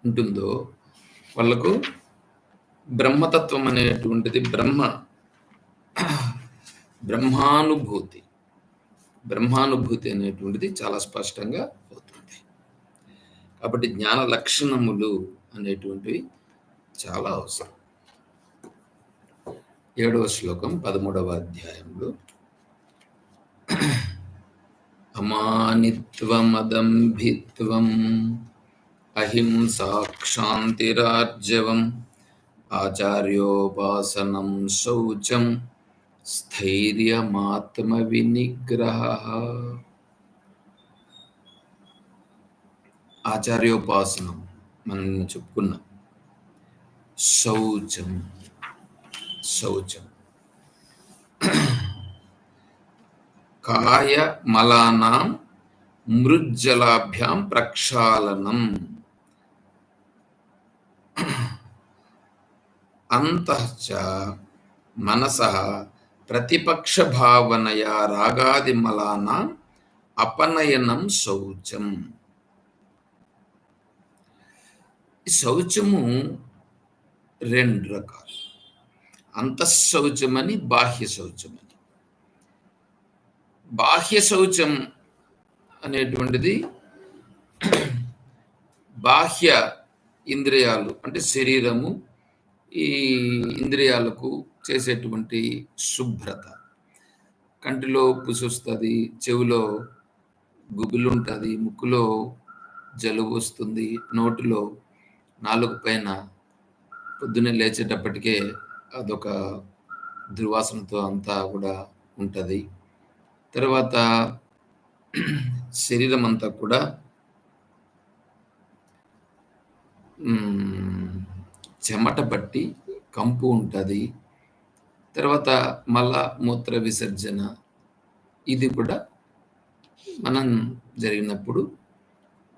ఉంటుందో వాళ్ళకు బ్రహ్మతత్వం అనేటువంటిది బ్రహ్మానుభూతి అనేటువంటిది చాలా స్పష్టంగా అవుతుంది. కాబట్టి జ్ఞాన లక్షణములు అనేటువంటివి చాలా అవసరం. 7వ శ్లోకం 13వ అధ్యాయంలో అమానిత్వమదంభిత్వం అహింసా క్షాంతిరార్జవం ఆచార్యోపాసనం శౌచం స్థైర్యమాత్మ వినిగ్రహ. ఆచార్యోపాసనం మనం చెప్పుకున్నాం. శౌచం కాయ మలానాం మృజ్జలాభ్యాం ప్రక్షాళనం అంతఃచ మనసః ప్రతిపక్ష భావనయా రాగాది మలానాం అపనయనం శౌచం. ఈ శౌచము 2 రకాలు. అంతఃశౌచమని, బాహ్య శౌచమని. బాహ్య శౌచం అనేటువంటిది బాహ్య ఇంద్రియాలు అంటే శరీరము, ఈ ఇంద్రియాలకు చేసేటువంటి శుభ్రత. కంటిలో పుసి వస్తుంది, చెవిలో గుబులుంటుంది, ముక్కులో జలుబు వస్తుంది, నోటిలో నాలుగు పైన పొద్దున్నే లేచేటప్పటికే అదొక దుర్వాసనతో అంతా కూడా ఉంటుంది. తర్వాత శరీరం అంతా కూడా చెమట పట్టి కంపు ఉంటుంది. తర్వాత మళ్ళా మూత్ర విసర్జన ఇది కూడా మనం జరిగినప్పుడు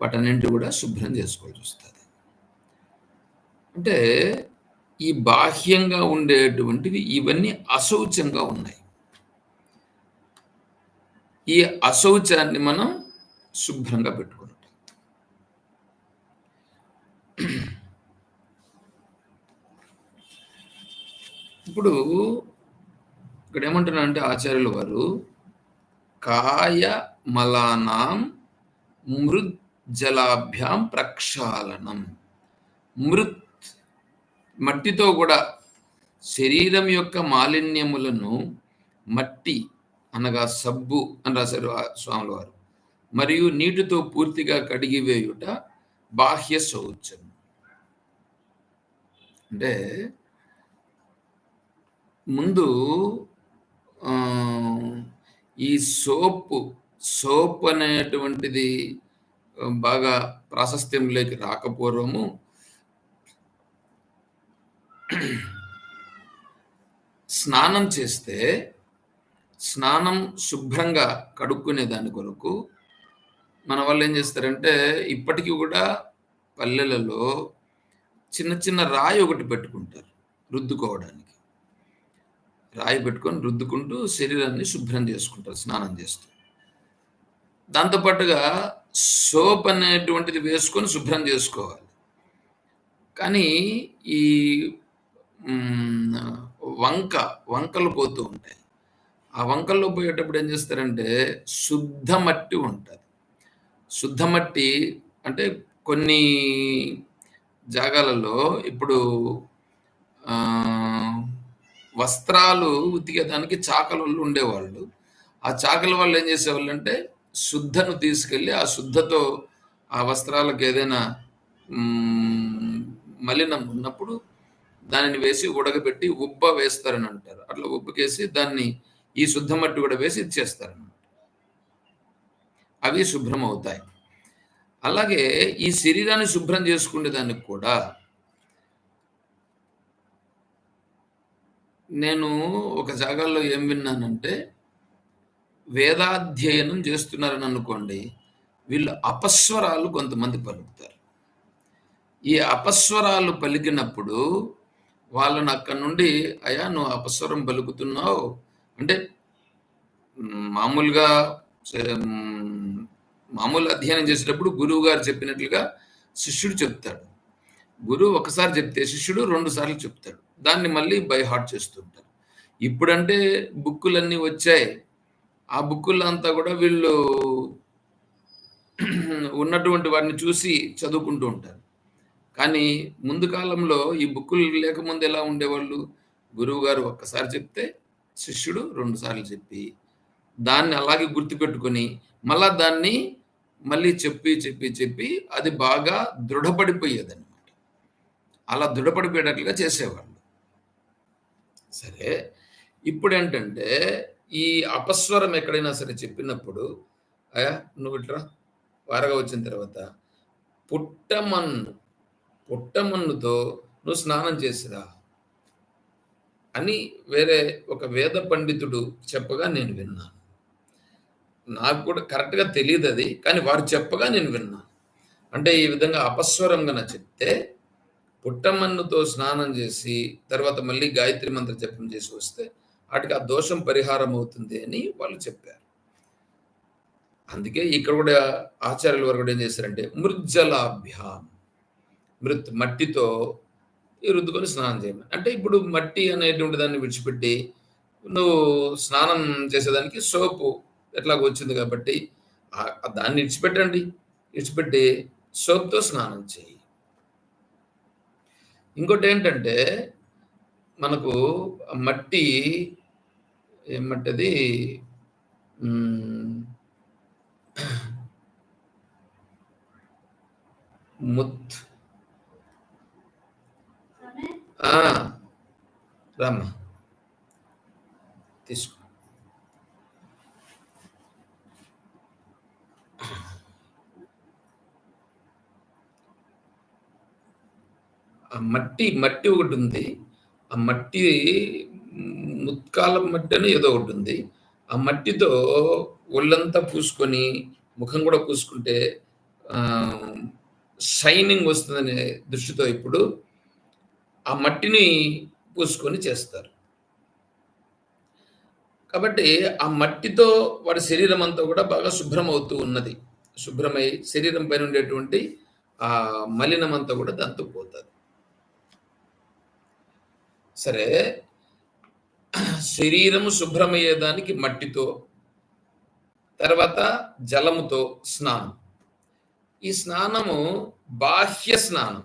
వాటన్నింటి కూడా శుభ్రం చేసుకోవాల్సి వస్తుంది. అంటే ఈ బాహ్యంగా ఉండేటువంటివి ఇవన్నీ అశౌచంగా ఉన్నాయి. ఈ అశౌచాన్ని మనం శుభ్రంగా పెట్టుకుంటాం. ఇప్పుడు ఇక్కడ ఏమంటున్నారంటే ఆచార్యుల వారు కాయ మలానాం మృజ్జలాభ్యాం ప్రక్షాళనం. మృత్ మట్టితో కూడా శరీరం యొక్క మాలిన్యములను మట్టి అనగా సబ్బు అని రాశారు స్వాముల వారు, మరియు నీటితో పూర్తిగా కడిగివేయుట బాహ్య శౌచం. అంటే ముందు ఈ సోప్ అనేటువంటిది బాగా ప్రాశస్త్యంలోకి రాకపోవడము స్నానం చేస్తే స్నానం శుభ్రంగా కడుక్కునే దాని కొరకు మన వాళ్ళు ఏం చేస్తారంటే ఇప్పటికీ కూడా పల్లెలలో చిన్న చిన్న రాయి ఒకటి పెట్టుకుంటారు రుద్దుకోవడానికి. రాయి పెట్టుకొని రుద్దుకుంటూ శరీరాన్ని శుభ్రం చేసుకుంటారు స్నానం చేస్తూ. దాంతోపాటుగా సోప్ అనేటువంటిది వేసుకొని శుభ్రం చేసుకోవాలి. కానీ ఈ వంకలు పోతూ ఉంటాయి. ఆ వంకల్లో పోయేటప్పుడు ఏం చేస్తారంటే శుద్ధ మట్టి ఉంటుంది. శుద్ధ మట్టి అంటే కొన్ని జాగాలలో ఇప్పుడు వస్త్రాలు ఉతికేదానికి చాకలు ఉండేవాళ్ళు. ఆ చాకల వాళ్ళు ఏం చేసేవాళ్ళు అంటే శుద్ధను తీసుకెళ్ళి ఆ శుద్ధతో ఆ వస్త్రాలకు ఏదైనా మలినం ఉన్నప్పుడు దానిని వేసి ఉడకబెట్టి ఉబ్బ వేస్తారని అంటారు. అట్లా ఉబ్బకేసి దాన్ని ఈ శుద్ధ మట్టి కూడా వేసి ఇచ్చేస్తారన్నమాట. అవి శుభ్రం అవుతాయి. అలాగే ఈ శరీరాన్ని శుభ్రం చేసుకునే దానికి కూడా నేను ఒక జాగాల్లో ఏం విన్నానంటే వేదాధ్యయనం చేస్తున్నారని అనుకోండి, వీళ్ళు అపస్వరాలు కొంతమంది పలుకుతారు. ఈ అపస్వరాలు పలికినప్పుడు వాళ్ళని అక్కడి నుండి అయ్యా నువ్వు అపస్వరం పలుకుతున్నావు అంటే మామూలు అధ్యయనం చేసేటప్పుడు గురువు గారు చెప్పినట్లుగా శిష్యుడు చెప్తాడు. గురువు ఒకసారి చెప్తే శిష్యుడు 2 సార్లు చెప్తాడు. దాన్ని మళ్ళీ బై హార్ట్ చేస్తుంటారు. ఇప్పుడంటే బుక్కులన్నీ వచ్చాయి. ఆ బుక్కుల్లో అంతా గూడా వీళ్ళు ఉన్నటువంటి వాటిని చూసి చదువుకుంటూ ఉంటారు. కానీ ముందు కాలంలో ఈ బుక్కులు లేకముందు ఎలా ఉండేవాళ్ళు? గురువుగారు ఒక్కసారి చెప్తే శిష్యుడు 2 సార్లు చెప్పి, దాన్ని అలాగే గుర్తుపెట్టుకొని, మళ్ళా దాన్ని మళ్ళీ చెప్పి అది బాగా దృఢపడిపోయేదన్నమాట. అలా దృఢపడిపోయేటట్లుగా చేసేవాళ్ళు. సరే. ఇప్పుడేంటంటే, ఈ అపస్వరం ఎక్కడైనా సరే చెప్పినప్పుడు, నువ్విట్రా వారగా వచ్చిన తర్వాత, పుట్టమన్ను, పుట్టమన్నుతో నువ్వు స్నానం చేసిరా అని వేరే ఒక వేద పండితుడు చెప్పగా నేను విన్నాను. నాకు కూడా కరెక్ట్‌గా తెలీదది. కానీ వారు చెప్పగా నేను విన్నాను. అంటే ఈ విధంగా అపస్వరం గన చెప్తే, పుట్టమన్నుతో స్నానం చేసి, తర్వాత మళ్ళీ గాయత్రి మంత్ర జపం చేసి వస్తే, ఆటికి ఆ దోషం పరిహారం అవుతుంది అని వాళ్ళు చెప్పారు. అందుకే ఇక్కడ కూడా ఆచార్యుల వారు కూడా ఏం చేశారంటే, మృజ్జలాభ్యాం, మట్టితో రుద్దుకొని స్నానం చేయమని. అంటే ఇప్పుడు మట్టి అనేటువంటి దాన్ని విడిచిపెట్టి, నువ్వు స్నానం చేసేదానికి సోపు ఎట్లాగో వచ్చింది కాబట్టి, దాన్ని ఇడిచిపెట్టండి. ఇడిచిపెట్టి సోప్‌తో స్నానం చేయి. ఇంకోటేంటంటే, మనకు మట్టి ఏం మట్టది? హ్మ్. ముత్ ఆ! రామ్మా. తీసుకో. ఆ మట్టి ఒకటుంది. ఆ మట్టి ముత్కాలం మట్టి అని ఏదో ఒకటుంది. ఆ మట్టితో ఒళ్ళంతా పూసుకొని, ముఖం కూడా పూసుకుంటే ఆహ్, షైనింగ్ వస్తుందనే దృష్టితో ఇప్పుడు ఆ మట్టిని పూసుకొని చేస్తారు. కాబట్టి ఆ మట్టితో వాడి శరీరం అంతా కూడా బాగా శుభ్రమవుతూ ఉన్నది. శుభ్రమై శరీరం పైన ఉండేటువంటి ఆ మలినమంతా కూడా దాంతో పోతది. సరే, శరీరము శుభ్రమయ్యేదానికి మట్టితో, తర్వాత జలముతో స్నానం. ఈ స్నానము బాహ్య స్నానం.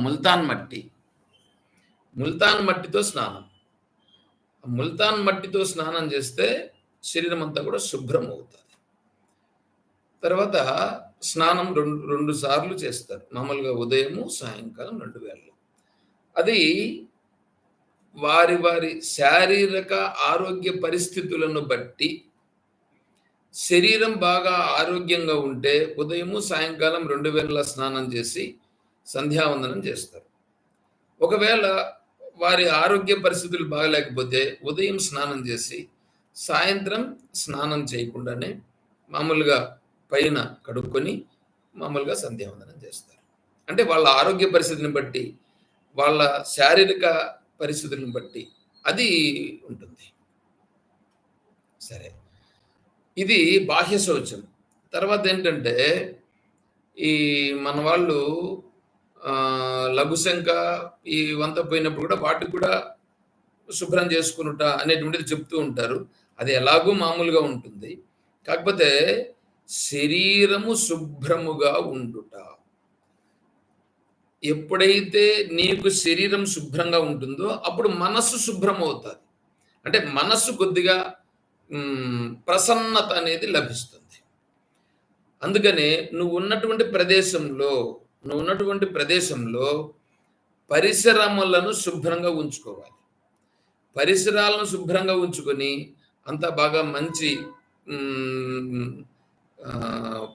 ముల్తాన్ మట్టి. ముల్తాన్ మట్టితో స్నానం. ముల్తాన్ మట్టితో స్నానం చేస్తే శరీరం అంతా కూడా శుభ్రమవుతది. తర్వాత స్నానం 2 సార్లు చేస్తారు. మామూలుగా ఉదయము, సాయంకాలం 2 వేళలు. అది వారి శారీరక ఆరోగ్య పరిస్థితులను బట్టి శరీరం బాగా ఆరోగ్యంగా ఉంటే ఉదయము, సాయంకాలం 2 వేళల స్నానం చేసి సంధ్యావందనం చేస్తారు. ఒకవేళ వారి ఆరోగ్య పరిస్థితులు బాగాలేకపోతే ఉదయం స్నానం చేసి, సాయంత్రం స్నానం చేయకుండానే మామూలుగా పైన కడుక్కొని మామూలుగా సంధ్యావందనం చేస్తారు. అంటే వాళ్ళ ఆరోగ్య పరిస్థితిని బట్టి, వాళ్ళ శారీరక పరిస్థితులను బట్టి అది ఉంటుంది. సరే. ఇది బాహ్య శౌచం. తర్వాతేంటంటే, ఈ మన వాళ్ళు లఘుశంక ఇవంతా పోయినప్పుడు కూడా వాటికి కూడా శుభ్రం చేసుకొనుట అనేటువంటిది చెప్తూ ఉంటారు. అది ఎలాగో మామూలుగా ఉంటుంది. కాకపోతే శరీరము శుభ్రముగా ఉండుట. ఎప్పుడైతే నీకు శరీరం శుభ్రంగా ఉంటుందో అప్పుడు మనస్సు శుభ్రమవుతది. అంటే మనస్సు కొద్దిగా ప్రసన్నత అనేది లభిస్తుంది. అందుకనే నువ్వున్నటువంటి ప్రదేశంలో పరిసరములను శుభ్రంగా ఉంచుకోవాలి. పరిసరాలను శుభ్రంగా ఉంచుకొని అంతా బాగా మంచి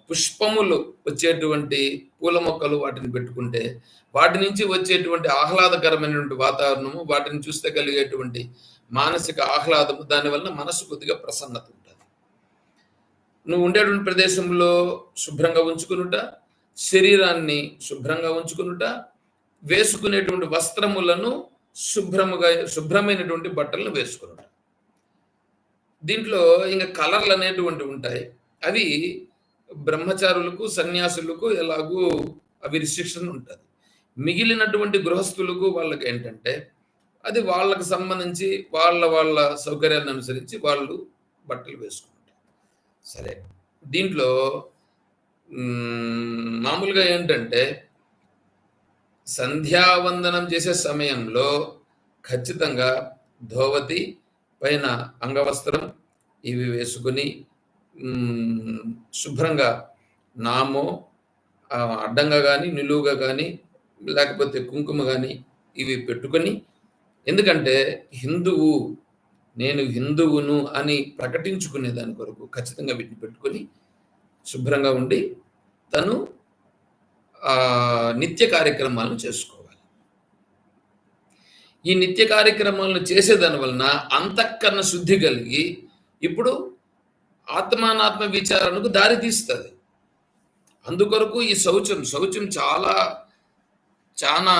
పుష్పములు వచ్చేటువంటి పూల మొక్కలు వాటిని పెట్టుకుంటే, వాటి నుంచి వచ్చేటువంటి ఆహ్లాదకరమైనటువంటి వాతావరణము, వాటిని చూస్తే కలిగేటువంటి మానసిక ఆహ్లాదము, దానివల్ల మనసు కొద్దిగా ప్రసన్నత ఉంటది. నువ్వు ఉండేటువంటి ప్రదేశంలో శుభ్రంగా ఉంచుకొనుట, శరీరాన్ని శుభ్రంగా ఉంచుకొనుట, వేసుకునేటువంటి వస్త్రములను శుభ్రమైనటువంటి బట్టలను వేసుకొనుట. దీంట్లో ఇంక కలర్‌లనేటువంటివి ఉంటాయి. అవి బ్రహ్మచారులకు, సన్యాసులకు ఎలాగూ అవి రిస్ట్రిక్షన్ ఉంటుంది. మిగిలినటువంటి గృహస్థులకు వాళ్ళకి ఏంటంటే అది వాళ్ళకి సంబంధించి వాళ్ళ సౌకర్యాలను అనుసరించి వాళ్ళు బట్టలు వేసుకుంటారు. సరే, దీంట్లో మామూలుగా ఏంటంటే సంధ్యావందనం చేసే సమయంలో ఖచ్చితంగా ధోవతి పైన అంగవస్త్రం ఇవి వేసుకుని శుభ్రంగా నామో అడ్డంగా కానీ నిలువుగా కానీ లేకపోతే కుంకుమ కానీ ఇవి పెట్టుకొని, ఎందుకంటే నేను హిందువును అని ప్రకటించుకునే దాని కొరకు ఖచ్చితంగా వీటిని పెట్టుకొని శుభ్రంగా ఉండి తను నిత్య కార్యక్రమాలను చేసుకోవాలి. ఈ నిత్య కార్యక్రమాలను చేసేదాని వలన అంతఃకరణ శుద్ధి కలిగి ఇప్పుడు ఆత్మానాత్మ విచారణకు దారి తీస్తుంది. అందుకొరకు ఈ శౌచం చాలా చాలా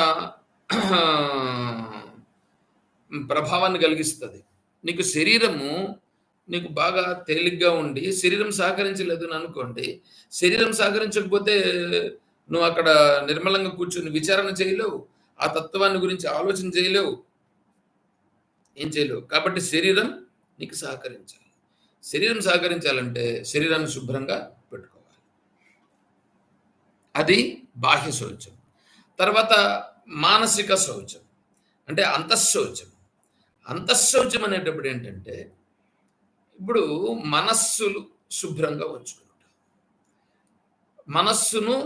ప్రభావాన్ని కలిగిస్తుంది. నీకు శరీరము నీకు బాగా తేలిగ్గా ఉండి శరీరం సహకరించలేదు అని అనుకోండి, శరీరం సహకరించకపోతే నువ్వు అక్కడ నిర్మలంగా కూర్చొని విచారణ చేయలేవు, ఆ తత్వాన్ని గురించి ఆలోచన చేయలేవు, ఏం చేయలేవు. కాబట్టి శరీరం నీకు సహకరించాలి. శరీరం సహకరించాలంటే శరీరాన్ని శుభ్రంగా పెట్టుకోవాలి. అది బాహ్య శౌచం. తర్వాత మానసిక శౌచం అంటే అంతఃశౌచం. అంతఃశౌచం అనేటప్పుడు ఏంటంటే ఇప్పుడు మనస్సులు శుభ్రంగా ఉంచుకుంటాం. మనస్సును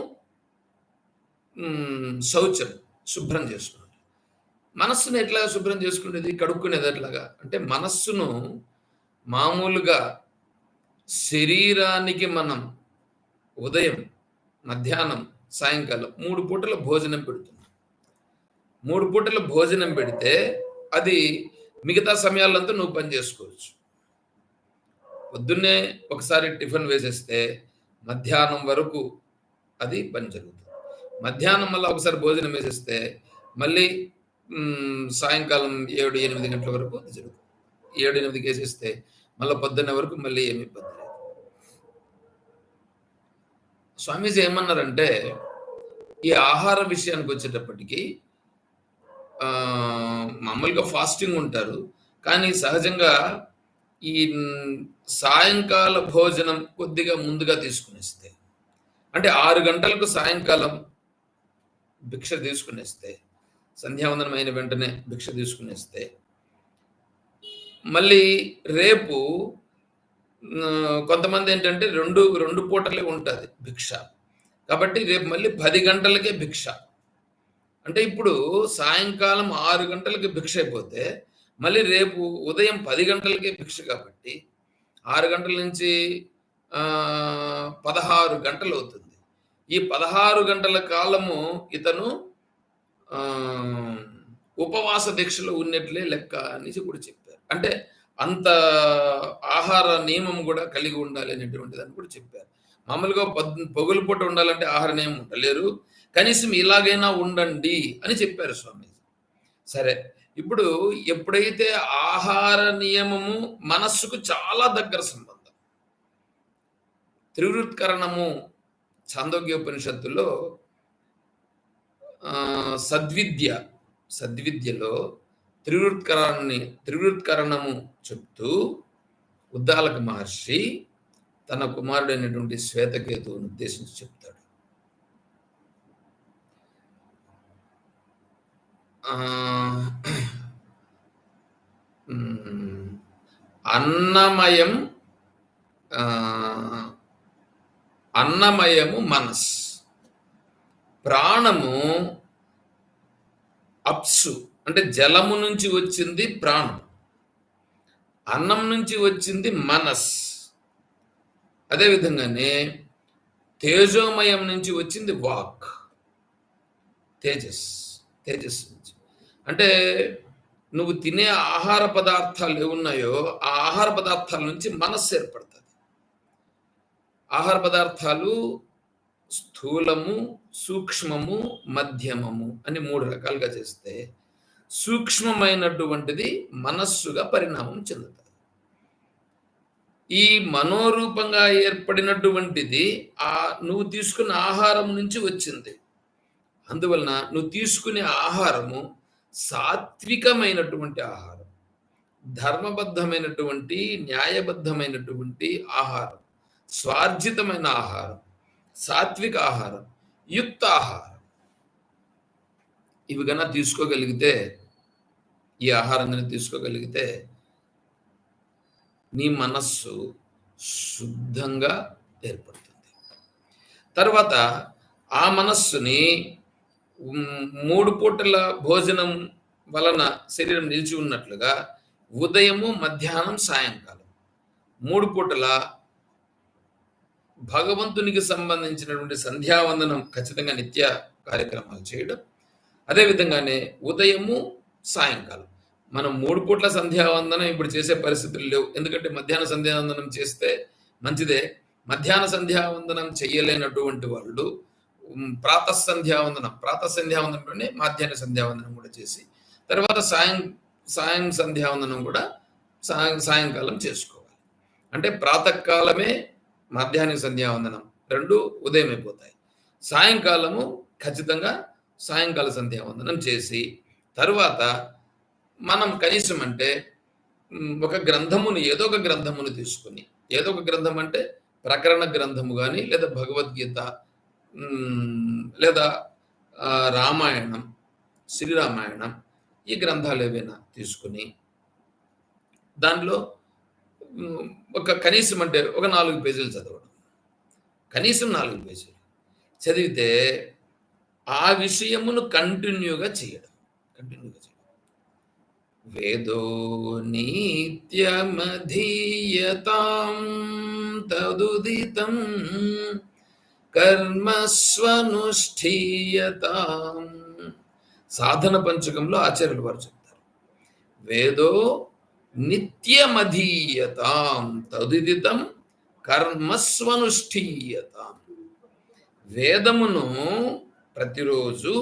శౌచం శుభ్రం చేసుకుంటాం. మనస్సును ఎట్లా శుభ్రం చేసుకునేది, కడుక్కునేది ఎట్లాగా అంటే మనస్సును మామూలుగా శరీరానికి మనం ఉదయం, మధ్యాహ్నం, సాయంకాలం 3 పూటల భోజనం పెడుతున్నాం. 3 పూటల భోజనం పెడితే అది మిగతా సమయాలంతా నువ్వు పని చేసుకోవచ్చు. పొద్దున్నే ఒకసారి టిఫిన్ వేసేస్తే మధ్యాహ్నం వరకు అది పని జరుగుతుంది. మధ్యాహ్నం మళ్ళీ ఒకసారి భోజనం వేసేస్తే మళ్ళీ సాయంకాలం 7-8 గంటల వరకు అది జరుగుతుంది. 7-8కి వేసేస్తే మళ్ళీ పొద్దున్న వరకు మళ్ళీ ఏమి ఇబ్బంది లేదు. స్వామీజీ ఏమన్నారంటే ఈ ఆహార విషయానికి వచ్చేటప్పటికి మామూలుగా ఫాస్టింగ్ ఉంటారు, కానీ సహజంగా ఈ సాయంకాల భోజనం కొద్దిగా ముందుగా తీసుకునేస్తే, అంటే 6 గంటలకు సాయంకాలం భిక్ష తీసుకునేస్తే, సంధ్యావందనం అయిన వెంటనే భిక్ష తీసుకునేస్తే మళ్ళీ రేపు కొంతమంది ఏంటంటే రెండు పూటలే ఉంటుంది భిక్ష. కాబట్టి రేపు మళ్ళీ 10 గంటలకే భిక్ష. అంటే ఇప్పుడు సాయంకాలం 6 గంటలకి భిక్ష అయిపోతే మళ్ళీ రేపు ఉదయం 10 గంటలకే భిక్ష. కాబట్టి 6 గంటల నుంచి 16 గంటలు అవుతుంది. ఈ 16 గంటల కాలము ఇతను ఉపవాస దీక్షలో ఉన్నట్లే లెక్క అనేసి కూడా చెప్పారు. అంటే అంత ఆహార నియమం కూడా కలిగి ఉండాలి అనేటువంటి దాన్ని కూడా చెప్పారు. మామూలుగా పొగలు పూట ఉండాలంటే ఆహార నియమం ఉండలేరు, కనీసం ఇలాగైనా ఉండండి అని చెప్పారు స్వామి. సరే, ఇప్పుడు ఎప్పుడైతే ఆహార నియమము మనస్సుకు చాలా దగ్గర సంబంధం, త్రివృత్కరణము ఛాందోగ్యోపనిషత్తులో సద్విద్యలో త్రివృత్కరణము చెప్తూ ఉద్దాలక మహర్షి తన కుమారుడైనటువంటి శ్వేతకేతువును ఉద్దేశించి చెప్తాడు. అన్నమయము మనస్, ప్రాణము అప్సు అంటే జలము నుంచి వచ్చింది ప్రాణం, అన్నం నుంచి వచ్చింది మనస్. అదేవిధంగానే తేజోమయం నుంచి వచ్చింది వాక్, తేజస్ నుంచి. అంటే నువ్వు తినే ఆహార పదార్థాలు ఏమున్నాయో ఆ ఆహార పదార్థాల నుంచి మనస్సు ఏర్పడుతుంది. ఆహార పదార్థాలు స్థూలము, సూక్ష్మము, మధ్యమము అని 3 రకాలుగా చేస్తే సూక్ష్మమైనటువంటిది మనస్సుగా పరిణామం చెందుతుంది. ఈ మనోరూపంగా ఏర్పడినటువంటిది నువ్వు తీసుకున్న ఆహారం నుంచి వచ్చింది. అందువలన నువ్వు తీసుకునే ఆహారము సాత్వికమైనటువంటి ఆహారం, ధర్మబద్ధమైనటువంటి, న్యాయబద్ధమైనటువంటి ఆహారం, స్వార్జితమైన ఆహారం, సాత్విక ఆహారం, యుక్త ఆహారం. ఇవి గన తీసుకోగలిగితే, ఈ ఆహారం గన తీసుకోగలిగితే నీ మనస్సు శుద్ధంగా ఏర్పడుతుంది. తర్వాత ఆ మనస్సుని 3 పూటల భోజనం వలన శరీరం నిలిచి ఉన్నట్లుగా ఉదయము, మధ్యాహ్నం, సాయంకాలం 3 పూటల భగవంతునికి సంబంధించినటువంటి సంధ్యావందనం ఖచ్చితంగా నిత్య కార్యక్రమాలు చేయడం. అదేవిధంగానే ఉదయము, సాయంకాలం మనం 3 పూట్ల సంధ్యావందనం ఇప్పుడు చేసే పరిస్థితులు లేవు. ఎందుకంటే మధ్యాహ్న సంధ్యావందనం చేస్తే మంచిదే. మధ్యాహ్న సంధ్యావందనం చేయలేనటువంటి వాళ్ళు ప్రాతః సంధ్యావందనంలోనే మాధ్యాహ్న సంధ్యావందనం కూడా చేసి, తర్వాత సాయం సంధ్యావందనం కూడా సాయంకాలం చేసుకోవాలి. అంటే ప్రాతకాలమే మాధ్యాహ్నిక సంధ్యావందనం, 2 ఉదయం అయిపోతాయి. సాయంకాలము ఖచ్చితంగా సాయంకాల సంధ్యావందనం చేసి, తరువాత మనం కనీసం అంటే ఒక గ్రంథమును, ఏదో ఒక గ్రంథమును తీసుకుని, ఏదో ఒక గ్రంథం అంటే ప్రకరణ గ్రంథము కానీ, లేదా భగవద్గీత, లేదా రామాయణం, శ్రీరామాయణం, ఈ గ్రంథాలు ఏవైనా తీసుకుని దానిలో ఒక కనీసం అంటే ఒక 4 పేజీలు చదవడం, కనీసం 4 పేజీలు చదివితే ఆ విషయమును కంటిన్యూగా చేయడం. వేదో నిత్యమధీయతాం తదుదితం కర్మస్వనుష్ఠీయతాం. సాధన పంచకంలో ఆచార్యులు వారు చెప్తారు, వేదో నిత్యమధీయతాం తదుదితం కర్మస్వనుష్ఠీయతాం. వేదమును ప్రతిరోజు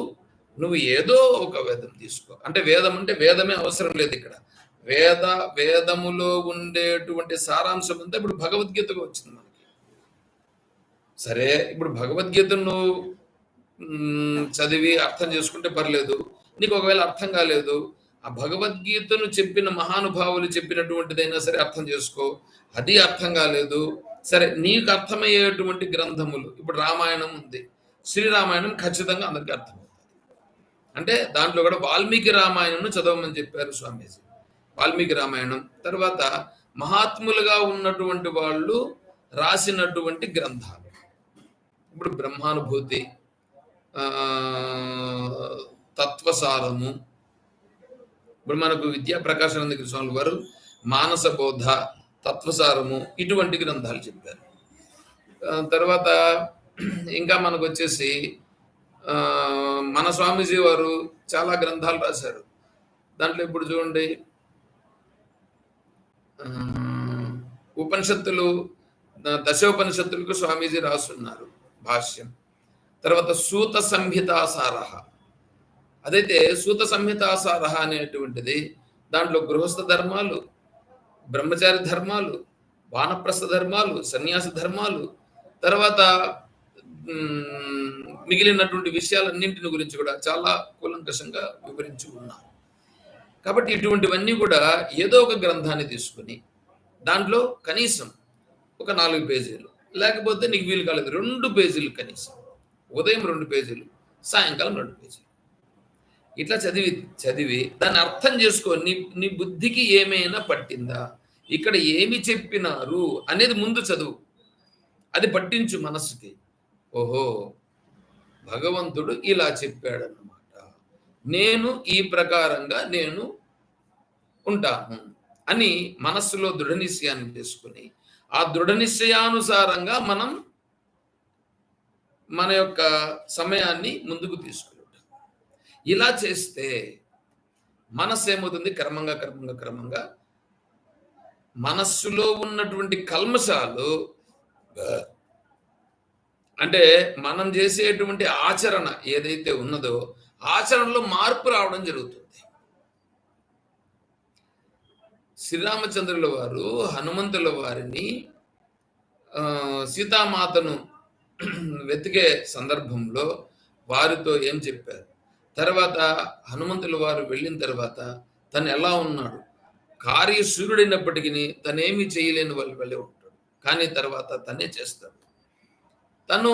నువ్వు ఏదో ఒక వేదం తీసుకో. అంటే వేదం అంటే వేదమే అవసరం లేదు ఇక్కడ. వేదములో ఉండేటువంటి సారాంశం అంతా ఇప్పుడు భగవద్గీతకు వచ్చింది మనకి. సరే, ఇప్పుడు భగవద్గీతను చదివి అర్థం చేసుకుంటే పర్లేదు. నీకు ఒకవేళ అర్థం కాలేదు, ఆ భగవద్గీతను చెప్పిన మహానుభావులు చెప్పినటువంటిదైనా సరే అర్థం చేసుకో. అది అర్థం కాలేదు, సరే నీకు అర్థమయ్యేటువంటి గ్రంథములు, ఇప్పుడు రామాయణం ఉంది, శ్రీరామాయణం ఖచ్చితంగా అందరికీ అర్థమవుతుంది. అంటే దాంట్లో కూడా వాల్మీకి రామాయణం చదవమని చెప్పారు స్వామీజీ. వాల్మీకి రామాయణం తర్వాత మహాత్ములుగా ఉన్నటువంటి వాళ్ళు రాసినటువంటి గ్రంథాలు, ఇప్పుడు బ్రహ్మానుభూతి, తత్వసారము, ఇప్పుడు మనకు విద్యా ప్రకాశానంద స్వామి వారు మానస బోధ, తత్వసారము, ఇటువంటి గ్రంథాలు చెప్పారు. తర్వాత ఇంకా మనకు వచ్చేసి మన స్వామీజీ వారు చాలా గ్రంథాలు రాశారు. దాంట్లో ఇప్పుడు చూడండి, ఉపనిషత్తులు, దశోపనిషత్తులకు స్వామీజీ రాస్తున్నారు భాష్యం. తర్వాత సూత సంహితాసార, అదైతే సూత సంహితాసార అనేటువంటిది దాంట్లో గృహస్థ ధర్మాలు, బ్రహ్మచారి ధర్మాలు, వానప్రస్థ ధర్మాలు, సన్యాస ధర్మాలు, తర్వాత మిగిలినటువంటి విషయాలన్నింటిని గురించి కూడా చాలా కూలంకషంగా వివరించి ఉన్నారు. కాబట్టి ఇటువంటివన్నీ కూడా ఏదో ఒక గ్రంథాన్ని తీసుకుని దాంట్లో కనీసం ఒక 4 పేజీలు, లేకపోతే నీకు వీలు కాలేదు 2 పేజీలు, కనీసం ఉదయం 2 పేజీలు, సాయంకాలం 2 పేజీలు, ఇట్లా చదివి దాన్ని అర్థం చేసుకో. నీ బుద్ధికి ఏమైనా పట్టిందా, ఇక్కడ ఏమి చెప్పినారు అనేది ముందు చదువు, అది పట్టించు మనస్సుకి. ఓహో, భగవంతుడు ఇలా చెప్పాడన్నమాట, నేను ఈ ప్రకారంగా నేను ఉంటాను అని మనస్సులో దృఢ నిశ్చయాన్ని చేసుకుని, ఆ దృఢ నిశ్చయానుసారంగా మనం మన యొక్క సమయాన్ని ముందుకు తీసుకుంటాం. ఇలా చేస్తే మనస్సు ఏమవుతుంది, క్రమంగా మనస్సులో ఉన్నటువంటి కల్మషాలు, అంటే మనం చేసేటువంటి ఆచరణ ఏదైతే ఉన్నదో ఆచరణలో మార్పు రావడం జరుగుతుంది. శ్రీరామచంద్రుల వారు హనుమంతుల వారిని, సీతామాతను వెతికే సందర్భంలో వారితో ఏం చెప్పారు? తర్వాత హనుమంతుల వారు వెళ్ళిన తర్వాత తను ఎలా ఉన్నాడు? కార్యశూరుడైనప్పటికిని తనేమి చేయలేని వాళ్ళు వెళ్ళి ఉంటాడు. కానీ తర్వాత తనే చేస్తాడు. తను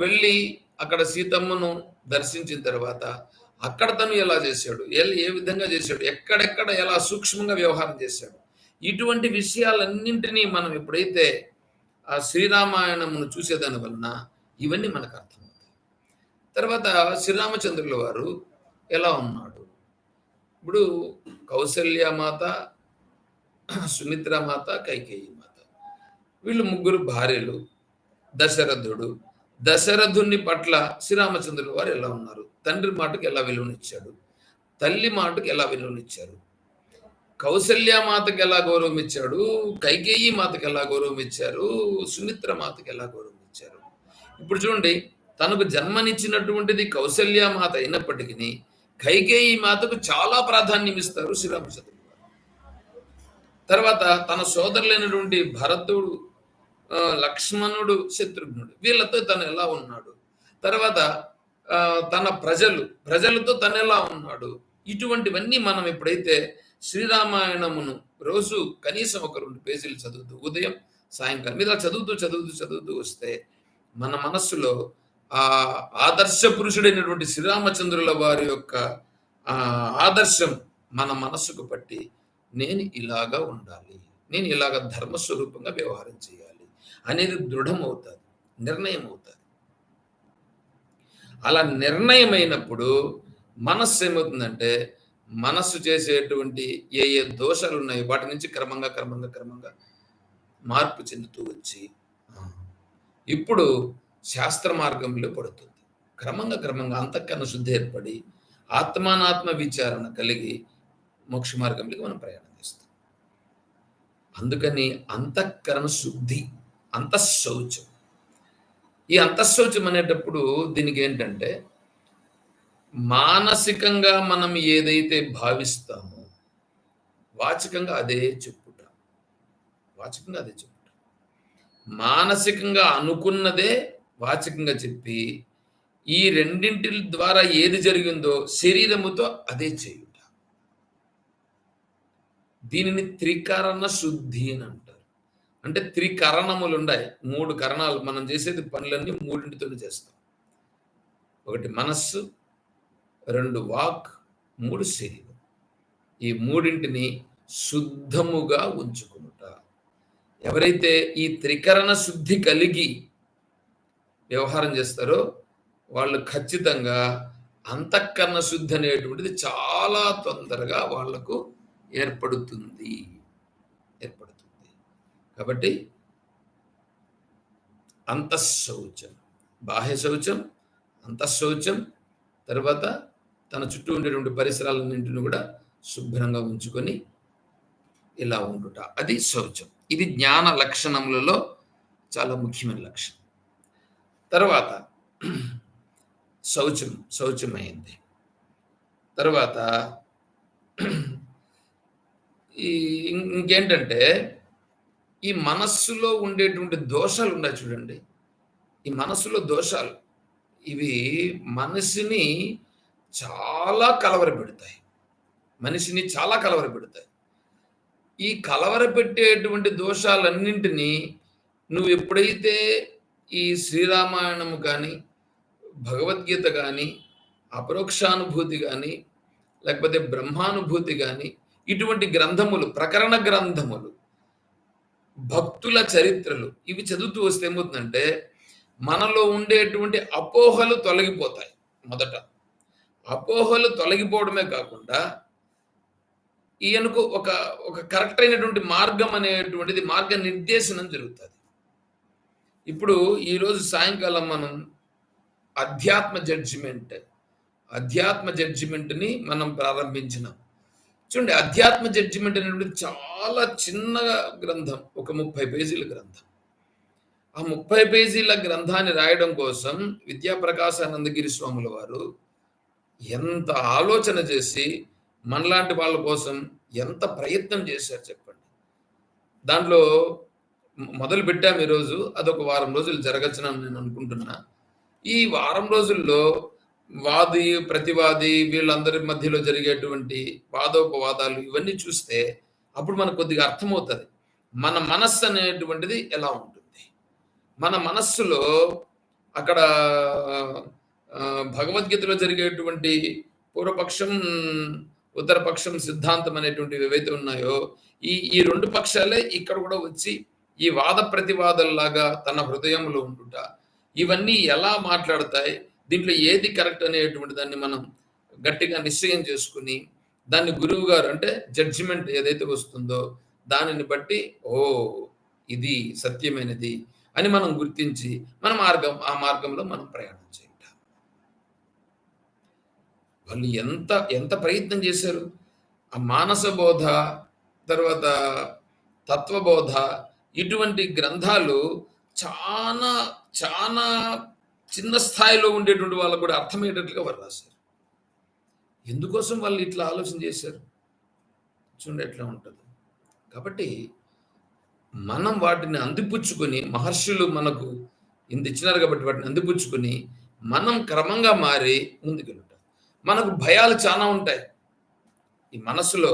వెళ్ళి అక్కడ సీతమ్మను దర్శించిన తర్వాత అక్కడ తను ఎలా చేశాడు? ఏ విధంగా చేశాడు? ఎక్కడెక్కడ ఎలా సూక్ష్మంగా వ్యవహారం చేశాడు? ఇటువంటి విషయాలన్నింటినీ మనం ఎప్పుడైతే ఆ శ్రీరామాయణమును చూసేదాని వలన ఇవన్నీ మనకు అర్థమవుతాయి. తర్వాత శ్రీరామచంద్రుల వారు ఎలా ఉన్నాడు? ఇప్పుడు కౌసల్యమాత, సుమిత్రామాత, కైకేయి మాత వీళ్ళు ముగ్గురు భార్యలు. దశరథుడు. దశరథుని పట్ల శ్రీరామచంద్రుల వారు ఎలా ఉన్నారు? తండ్రి మాటకు ఎలా విలువనిచ్చాడు? తల్లి మాటకు ఎలా విలువనిచ్చారు? కౌసల్య మాతకి ఎలా గౌరవం ఇచ్చాడు? కైకేయి మాతకి ఎలా గౌరవం ఇచ్చారు? సుమిత్ర మాతకి ఎలా గౌరవం ఇచ్చారు? ఇప్పుడు చూడండి, తనకు జన్మనిచ్చినటువంటిది కౌసల్య మాత అయినప్పటికీ కైకేయి మాతకు చాలా ప్రాధాన్యం ఇస్తారు శ్రీరామచంద్రులు. తర్వాత తన సోదరులైనటువంటి భరతుడు, లక్ష్మణుడు, శత్రుఘ్నుడు వీళ్ళతో తను ఎలా ఉన్నాడు? తర్వాత తన ప్రజలతో తను ఎలా ఉన్నాడు? ఇటువంటివన్నీ మనం ఎప్పుడైతే శ్రీరామాయణమును రోజు కనీసం ఒక 2 పేజీలు చదువుతూ ఉదయం సాయంకాలం ఇలా చదువుతూ వస్తే మన మనస్సులో ఆ ఆదర్శ పురుషుడైనటువంటి శ్రీరామచంద్రుల వారి యొక్క ఆదర్శం మన మనస్సుకు పట్టి నేను ఇలాగా ఉండాలి, నేను ఇలాగ ధర్మస్వరూపంగా వ్యవహారం చేయాలి అనేది దృఢం అవుతుంది, నిర్ణయం అవుతుంది. అలా నిర్ణయమైనప్పుడు మనస్సు ఏమవుతుందంటే మనస్సు చేసేటువంటి ఏ దోషాలు ఉన్నాయో వాటి నుంచి క్రమంగా మార్పు చెందుతూ వచ్చి ఇప్పుడు శాస్త్ర మార్గంలో పడుతుంది. క్రమంగా అంతఃకరణ శుద్ధి ఏర్పడి ఆత్మానాత్మ విచారణ కలిగి మోక్ష మార్గంలోకి మనం ప్రయాణం చేస్తాం. అందుకని అంతఃకరణ శుద్ధి, అంతఃశౌచం. ఈ అంతఃశౌచం అనేటప్పుడు దీనికి ఏంటంటే మానసికంగా మనం ఏదైతే భావిస్తామో వాచికంగా అదే చెప్పుట. మానసికంగా అనుకున్నదే వాచకంగా చెప్పి ఈ రెండింటి ద్వారా ఏది జరిగిందో శరీరముతో అదే చేయుట. దీనిని త్రికరణ శుద్ధి అని అంటారు. అంటే త్రికరణములు ఉన్నాయి, 3 కరణాలు. మనం చేసేది పనులన్నీ 3 చేస్తాం. 1 మనస్సు, 2 వాక్, 3 శరీరం. ఈ 3 శుద్ధముగా ఉంచుకునుట. ఎవరైతే ఈ త్రికరణ శుద్ధి కలిగి వ్యవహారం చేస్తారో వాళ్ళు ఖచ్చితంగా అంతఃకరణ శుద్ధి అనేటువంటిది చాలా తొందరగా వాళ్లకు ఏర్పడుతుంది. కాబట్టి అంతఃశౌచం, బాహ్య శౌచం, అంతఃశౌచం, తర్వాత తన చుట్టూ ఉండేటువంటి పరిసరాలన్నింటినీ కూడా శుభ్రంగా ఉంచుకొని ఇలా ఉండుట, అది శౌచం. ఇది జ్ఞాన లక్షణములలో చాలా ముఖ్యమైన లక్షణం. తర్వాత శౌచమైంది. తర్వాత ఇంకేంటంటే ఈ మనస్సులో ఉండేటువంటి దోషాలు ఉన్నాయి చూడండి. ఈ మనస్సులో దోషాలు ఇవి మనిషిని చాలా కలవరపెడతాయి. ఈ కలవరపెట్టేటువంటి దోషాలన్నింటినీ నువ్వు ఎప్పుడైతే ఈ శ్రీరామాయణము కానీ, భగవద్గీత కానీ, అపరోక్షానుభూతి కానీ, లేకపోతే బ్రహ్మానుభూతి కానీ, ఇటువంటి గ్రంథములు, ప్రకరణ గ్రంథములు, భక్తుల చరిత్రలు ఇవి చదువుతూ వస్తే ఏమవుతుందంటే మనలో ఉండేటువంటి అపోహలు తొలగిపోతాయి. మొదట అపోహలు తొలగిపోవడమే కాకుండా ఈయనకు ఒక కరెక్ట్ అయినటువంటి మార్గం అనేటువంటిది మార్గ నిర్దేశనం జరుగుతుంది. ఇప్పుడు ఈరోజు సాయంకాలం మనం అధ్యాత్మ జడ్జిమెంట్ని మనం ప్రారంభించినాం. చూడండి, అధ్యాత్మ జడ్జిమెంట్ అనేటువంటి చాలా చిన్న గ్రంథం, ఒక 30 పేజీల గ్రంథం. ఆ 30 పేజీల గ్రంథాన్ని రాయడం కోసం విద్యాప్రకాశానందగిరి స్వాముల వారు ఎంత ఆలోచన చేసి మనలాంటి వాళ్ళ కోసం ఎంత ప్రయత్నం చేశారు చెప్పండి. దాంట్లో మొదలు పెట్టాము ఈరోజు, అదొక వారం రోజులు జరగచ్చునని నేను అనుకుంటున్నా. ఈ వారం రోజుల్లో వాది, ప్రతివాది వీళ్ళందరి మధ్యలో జరిగేటువంటి వాదోపవాదాలు ఇవన్నీ చూస్తే అప్పుడు మనకు కొద్దిగా అర్థమవుతది. మన మనస్సు అనేటువంటిది ఎలా ఉంటుంది? మన మనస్సులో అక్కడ భగవద్గీతలో జరిగేటువంటి పూర్వపక్షం, ఉత్తరపక్షం సిద్ధాంతం అనేటువంటివి ఏవైతే ఉన్నాయో, ఈ 2 పక్షాలే ఇక్కడ కూడా వచ్చి ఈ వాద ప్రతివాదుల్లాగా తన హృదయంలో ఉండుట. ఇవన్నీ ఎలా మాట్లాడతాయి? దీంట్లో ఏది కరెక్ట్ అనేటువంటి దాన్ని మనం గట్టిగా నిశ్చయం చేసుకొని, దాన్ని గురువుగారు అంటే జడ్జిమెంట్ ఏదైతే వస్తుందో దానిని బట్టి ఇది సత్యమైనది అని మనం గుర్తించి ఆ మార్గంలో మనం ప్రయాణం చేయాలి. వాళ్ళు ఎంత ఎంత ప్రయత్నం చేశారు. ఆ మానస బోధ, తర్వాత తత్వబోధ ఇటువంటి గ్రంథాలు చాలా చాలా చిన్న స్థాయిలో ఉండేటువంటి వాళ్ళకు కూడా అర్థమయ్యేటట్లుగా వారు రాశారు. ఎందుకోసం వాళ్ళు ఇట్లా ఆలోచన చేశారు చూడండి ఎట్లా ఉంటుంది. కాబట్టి మనం వాటిని అందిపుచ్చుకొని, మహర్షులు మనకు ఇంత ఇచ్చినారు కాబట్టి వాటిని అందిపుచ్చుకొని మనం క్రమంగా మారి ముందుకెళ్తాం. మనకు భయాలు చాలా ఉంటాయి. ఈ మనసులో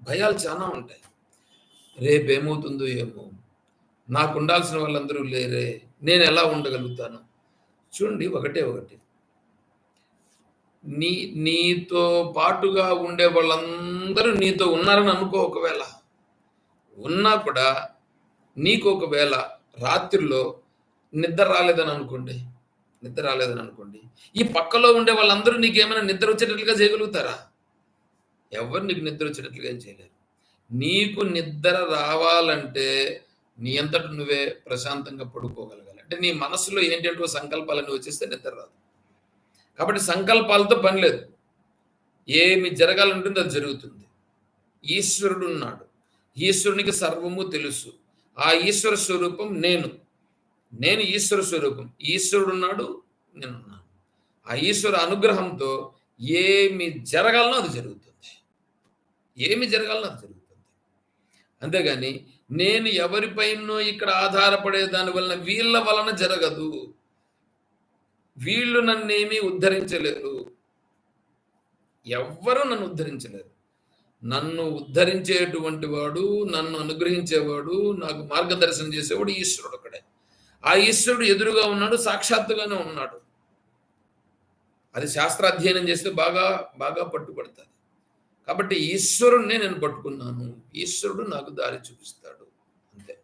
భయాలు చాలా ఉంటాయి. రేపేమవుతుందో ఏమో, నాకు ఉండాల్సిన వాళ్ళందరూ లేరే, నేను ఎలా ఉండగలుగుతాను? చూడండి ఒకటే ఒకటి, నీతో పాటుగా ఉండే వాళ్ళందరూ నీతో ఉన్నారని అనుకో. ఒకవేళ ఉన్నా కూడా నీకు ఒకవేళ రాత్రిలో నిద్ర రాలేదని అనుకోండి, ఈ పక్కలో ఉండే వాళ్ళందరూ నీకేమైనా నిద్ర వచ్చేటట్లుగా చేయగలుగుతారా? ఎవరు నీకు నిద్ర వచ్చేటట్లుగా ఏం చేయలేరు. నీకు నిద్ర రావాలంటే నీ అంతట నువ్వే ప్రశాంతంగా పడుకోగలగాలి. అంటే నీ మనసులో ఏంటంటో సంకల్పాలన్నీ వచ్చేస్తే నిద్ర రాదు. కాబట్టి సంకల్పాలతో పని లేదు. ఏమి జరగాలంటుందో అది జరుగుతుంది. ఈశ్వరుడు ఉన్నాడు. ఈశ్వరునికి సర్వము తెలుసు. ఆ ఈశ్వర స్వరూపం నేను ఈశ్వర స్వరూపం. ఈశ్వరుడు ఉన్నాడు, నేనున్నాను. ఆ ఈశ్వర అనుగ్రహంతో ఏమి జరగాలనో అది జరుగుతుంది. అంతేగాని నేను ఎవరిపైనో ఇక్కడ ఆధారపడే దాని వలన వీళ్ళ వలన జరగదు. వీళ్ళు నన్నేమీ ఉద్ధరించలేరు. ఎవ్వరూ నన్ను ఉద్ధరించలేరు. నన్ను ఉద్ధరించేటువంటి వాడు, నన్ను అనుగ్రహించేవాడు, నాకు మార్గదర్శనం చేసేవాడు ఈశ్వరుడు ఒకడే. ఆ ఈశ్వరుడు ఎదురుగా ఉన్నాడు, సాక్షాత్తుగానే ఉన్నాడు. అది శాస్త్రాధ్యయనం చేస్తే బాగా బాగా పట్టుబడుతుంది. కాబట్టి ఈశ్వరుణ్ణే నేను పట్టుకున్నాను, ఈశ్వరుడు నాకు దారి చూపిస్తాడు, అంతే.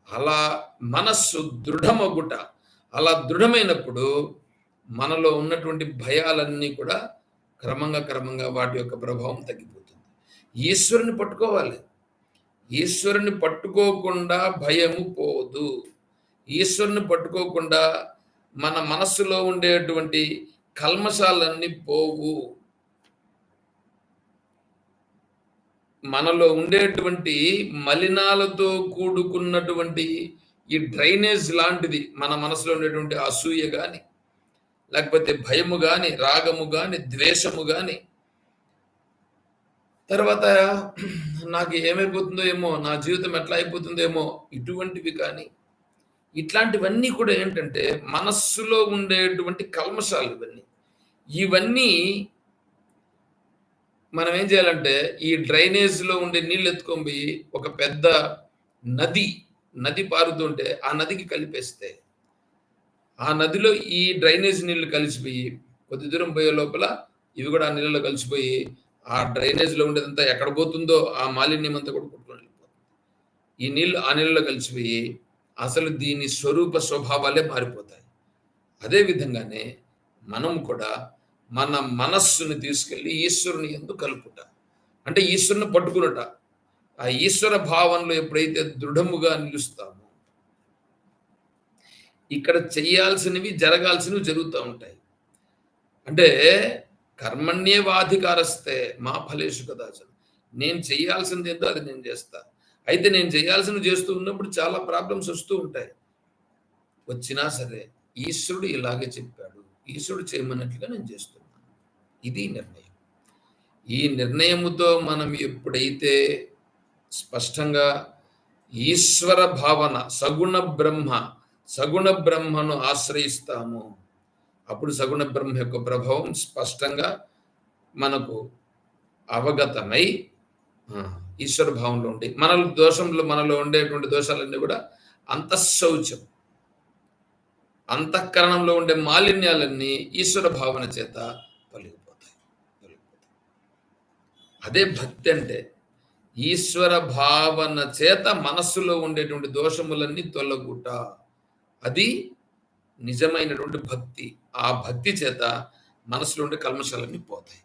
అలా మనస్సు దృఢమగుట, అలా దృఢమైనప్పుడు మనలో ఉన్నటువంటి భయాలన్నీ కూడా క్రమంగా వాటి యొక్క ప్రభావం తగ్గిపోతుంది. ఈశ్వరుని పట్టుకోవాలి. ఈశ్వరుని పట్టుకోకుండా భయము పోదు. ఈశ్వరుని పట్టుకోకుండా మన మనస్సులో ఉండేటువంటి కల్మషాలన్నీ పోవు. మనలో ఉండేటువంటి మలినాలతో కూడుకున్నటువంటి ఈ డ్రైనేజ్ లాంటిది మన మనసులో ఉండేటువంటి అసూయ కానీ, లేకపోతే భయము కానీ, రాగము కానీ, ద్వేషము కానీ, తర్వాత నాకు ఏమైపోతుందో ఏమో, నా జీవితం ఎట్లా అయిపోతుందో ఏమో, ఇటువంటివి కానీ, ఇట్లాంటివన్నీ కూడా ఏంటంటే మనస్సులో ఉండేటువంటి కల్మషాలు. ఇవన్నీ మనం ఏం చేయాలంటే ఈ డ్రైనేజ్లో ఉండే నీళ్ళు ఎత్తుకొని పోయి ఒక పెద్ద నది పారుతుంటే ఆ నదికి కలిపేస్తే, ఆ నదిలో ఈ డ్రైనేజ్ నీళ్లు కలిసిపోయి కొద్ది దూరం పోయే లోపల ఇవి కూడా ఆ నీళ్ళలో కలిసిపోయి ఆ డ్రైనేజ్లో ఉండేదంతా ఎక్కడ పోతుందో ఆ మాలిన్యం అంతా కూడా కొట్టుకొని వెళ్ళిపోతుంది. ఈ నీళ్ళు ఆ నీళ్ళలో కలిసిపోయి అసలు దీని స్వభావాలే మారిపోతాయి. అదే విధంగానే మనం కూడా మన మనస్సుని తీసుకెళ్ళి ఈశ్వరుని యందు కలుపుట, అంటే ఈశ్వరుని పట్టుకునుట. ఆ ఈశ్వర భావంలో ఎప్పుడైతే దృఢముగా నిలుస్తామో ఇక్కడ చేయాల్సినవి జరగాల్సినవి జరుగుతూ ఉంటాయి. అంటే కర్మణ్యేవాధికారస్తే మా ఫలేషు కదాచన. నేను చేయాల్సింది ఏంటో అది నేను చేస్తా. అయితే నేను చేయాల్సినవి చేస్తూ ఉన్నప్పుడు చాలా ప్రాబ్లమ్స్ వస్తూ ఉంటాయి. వచ్చినా సరే ఈశ్వరుడు ఇలాగే చెప్పాడు, ఈశ్వరుడు చేయమన్నట్లుగా నేను చేస్తున్నాను. ఇది నిర్ణయం. ఈ నిర్ణయముతో మనం ఎప్పుడైతే స్పష్టంగా ఈశ్వర భావన, సగుణ బ్రహ్మను ఆశ్రయిస్తామో అప్పుడు సగుణ బ్రహ్మ యొక్క ప్రభావం స్పష్టంగా మనకు అవగతమై ఈశ్వర భావంలో ఉండి మనలో ఉండేటువంటి దోషాలన్నీ కూడా అంతఃశౌచం, అంతఃకరణంలో ఉండే మాలిన్యాలన్నీ ఈశ్వర భావన చేత తొలగిపోతాయి. అదే భక్తి అంటే. ఈశ్వర భావన చేత మనస్సులో ఉండేటువంటి దోషములన్నీ తొలగుట, అది నిజమైనటువంటి భక్తి. ఆ భక్తి చేత మనసులో ఉండే కల్మషాలన్నీ పోతాయి.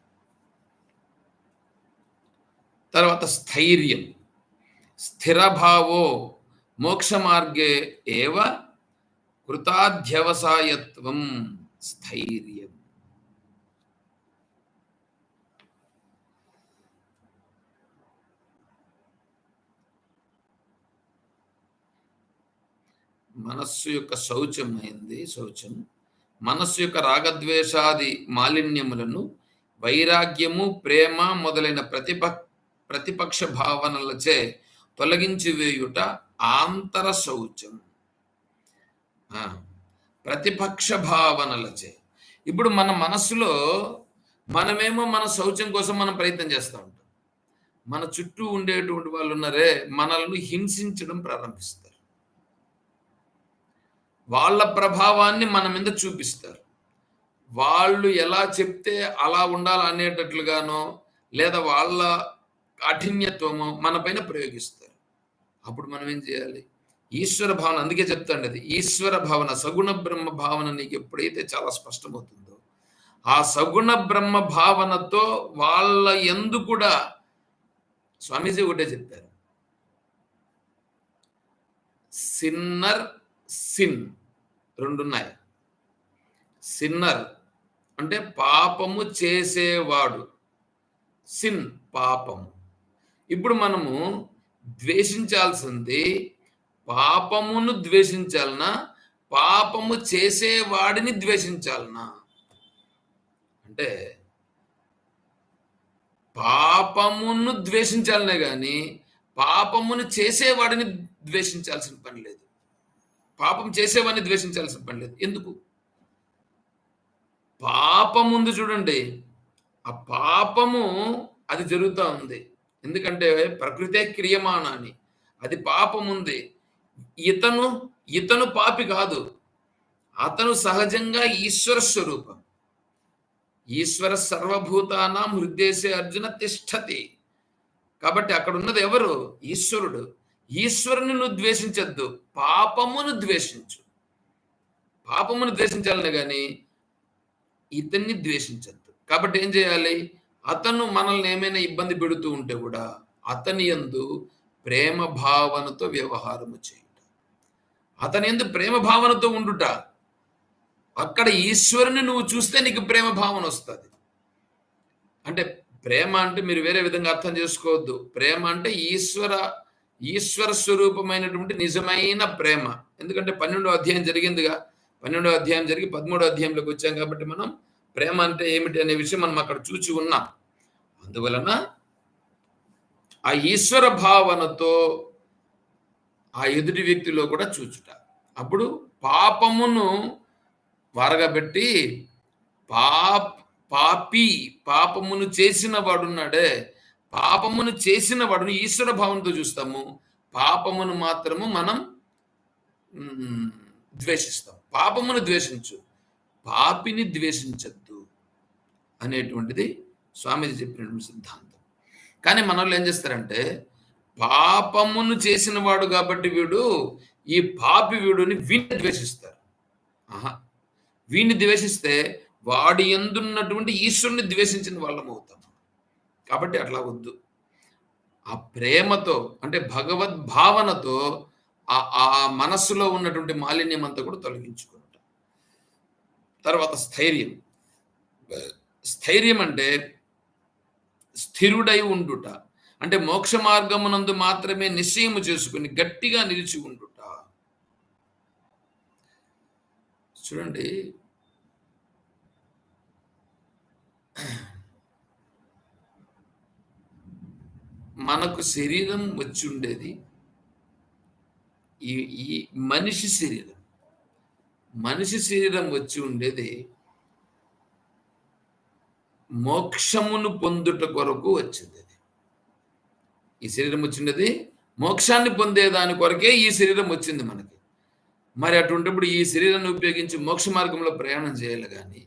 తర్వాత స్థైర్యం. స్థిరభావో మోక్ష మార్గే ఏవ కృతాధ్యవసాయత్వం. స్థైర్యం. మనస్సు యొక్క శౌచం మనస్సు యొక్క రాగద్వేషాది మాలిన్యములను వైరాగ్యము, ప్రేమ మొదలైన ప్రతిపక్ష భావనలచే తొలగించి వేయుట ఆంతర శౌచం. ప్రతిపక్ష భావనలచే. ఇప్పుడు మన మనస్సులో మనమేమో మన శౌచం కోసం మనం ప్రయత్నం చేస్తూ ఉంటాం. మన చుట్టూ ఉండేటువంటి వాళ్ళు ఉన్నారే, మనల్ని హింసించడం ప్రారంభిస్తారు. వాళ్ళ ప్రభావాన్ని మన మీద చూపిస్తారు. వాళ్ళు ఎలా చెప్తే అలా ఉండాలి అనేటట్లుగానో, లేదా వాళ్ళ కాఠిన్యత్వమో మన పైన ప్రయోగిస్తారు. అప్పుడు మనం ఏం చేయాలి? ఈశ్వర భావన. అందుకే చెప్తాండి, అది ఈశ్వర భావన, సగుణ బ్రహ్మ భావన నీకు ఎప్పుడైతే చాలా స్పష్టమవుతుందో, ఆ సగుణ బ్రహ్మ భావనతో వాళ్ళ యందు కూడా స్వామీజీ ఒకటే చెప్పారు, సిన్నర్, సిన్ రెండున్నాయి. సిన్నర్ అంటే పాపము చేసేవాడు, సిన్ పాపము. ఇప్పుడు మనము ద్వేషించాల్సింది పాపమును ద్వేషించాలనా, పాపము చేసేవాడిని ద్వేషించాలనా? అంటే పాపమును ద్వేషించాలనే కానీ పాపమును చేసేవాడిని ద్వేషించాల్సిన పని లేదు. పాపం చేసేవాడిని ద్వేషించాల్సిన పని లేదు. ఎందుకు? పాపం ఉంది చూడండి, ఆ పాపము అది జరుగుతూ ఉంది. ఎందుకంటే ప్రకృతే క్రియమానాన్ని, అది పాపం ఉంది. ఇతను పాపి కాదు, అతను సహజంగా ఈశ్వర స్వరూపం. ఈశ్వర సర్వభూతానాం హృదయసే అర్జున తిష్టతి. కాబట్టి అక్కడ ఉన్నది ఎవరు? ఈశ్వరుడు. ఈశ్వరుని నువ్వు ద్వేషించద్దు, పాపమును ద్వేషించు. పాపమును ద్వేషించాలనే కానీ ఇతన్ని ద్వేషించద్దు. కాబట్టి ఏం చేయాలి? అతను మనల్ని ఏమైనా ఇబ్బంది పెడుతూ ఉంటే కూడా అతని యందు ప్రేమ భావనతో వ్యవహారము చేయుట, అతని యందు ప్రేమ భావనతో ఉండుట. అక్కడ ఈశ్వరుని నువ్వు చూస్తే నీకు ప్రేమ భావన వస్తుంది. అంటే ప్రేమ అంటే మీరు వేరే విధంగా అర్థం చేసుకోవద్దు. ప్రేమ అంటే ఈశ్వర స్వరూపమైనటువంటి నిజమైన ప్రేమ. ఎందుకంటే 12వ అధ్యాయం జరిగిందిగా, 12వ అధ్యాయం జరిగి 13వ అధ్యాయంలోకి వచ్చాం. కాబట్టి మనం ప్రేమ అంటే ఏమిటి అనే విషయం మనం అక్కడ చూచి ఉన్నాం. అందువలన ఆ ఈశ్వర భావనతో ఆ ఎదుటి వ్యక్తిలో కూడా చూచుట. అప్పుడు పాపమును వారగబెట్టి పాపమును చేసిన వాడున్నాడే, పాపమును చేసిన వాడును ఈశ్వర భావంతో చూస్తాము. పాపమును మాత్రము మనం ద్వేషిస్తాం. పాపమును ద్వేషించు, పాపిని ద్వేషించద్దు అనేటువంటిది స్వామీజీ చెప్పినటువంటి సిద్ధాంతం. కానీ మన వాళ్ళు ఏం చేస్తారంటే, పాపమును చేసిన వాడు కాబట్టి ఈ పాపి వీడిని ద్వేషిస్తారు. వీడిని ద్వేషిస్తే వాడి యందున్నటువంటి ఈశ్వరుని ద్వేషించిన వాళ్ళం అవుతాం. కాబట్టి అట్లా వద్దు. ఆ ప్రేమతో అంటే భగవద్భావనతో ఆ మనస్సులో ఉన్నటువంటి మాలిన్యం అంతా కూడా తొలగించుకుంటాం. తర్వాత స్థైర్యం అంటే స్థిరుడై ఉండుట. అంటే మోక్ష మార్గమునందు మాత్రమే నిశ్చయము చేసుకుని గట్టిగా నిలిచి ఉండుట. చూడండి, మనకు శరీరం వచ్చి ఉండేది ఈ మనిషి శరీరం వచ్చి ఉండేది మోక్షమును పొందుట కొరకు వచ్చింది. ఈ శరీరం వచ్చినది మోక్షాన్ని పొందేదాని కొరకే ఈ శరీరం వచ్చింది మనకి. మరి అటువంటిప్పుడు ఈ శరీరాన్ని ఉపయోగించి మోక్ష మార్గంలో ప్రయాణం చేయాలి కానీ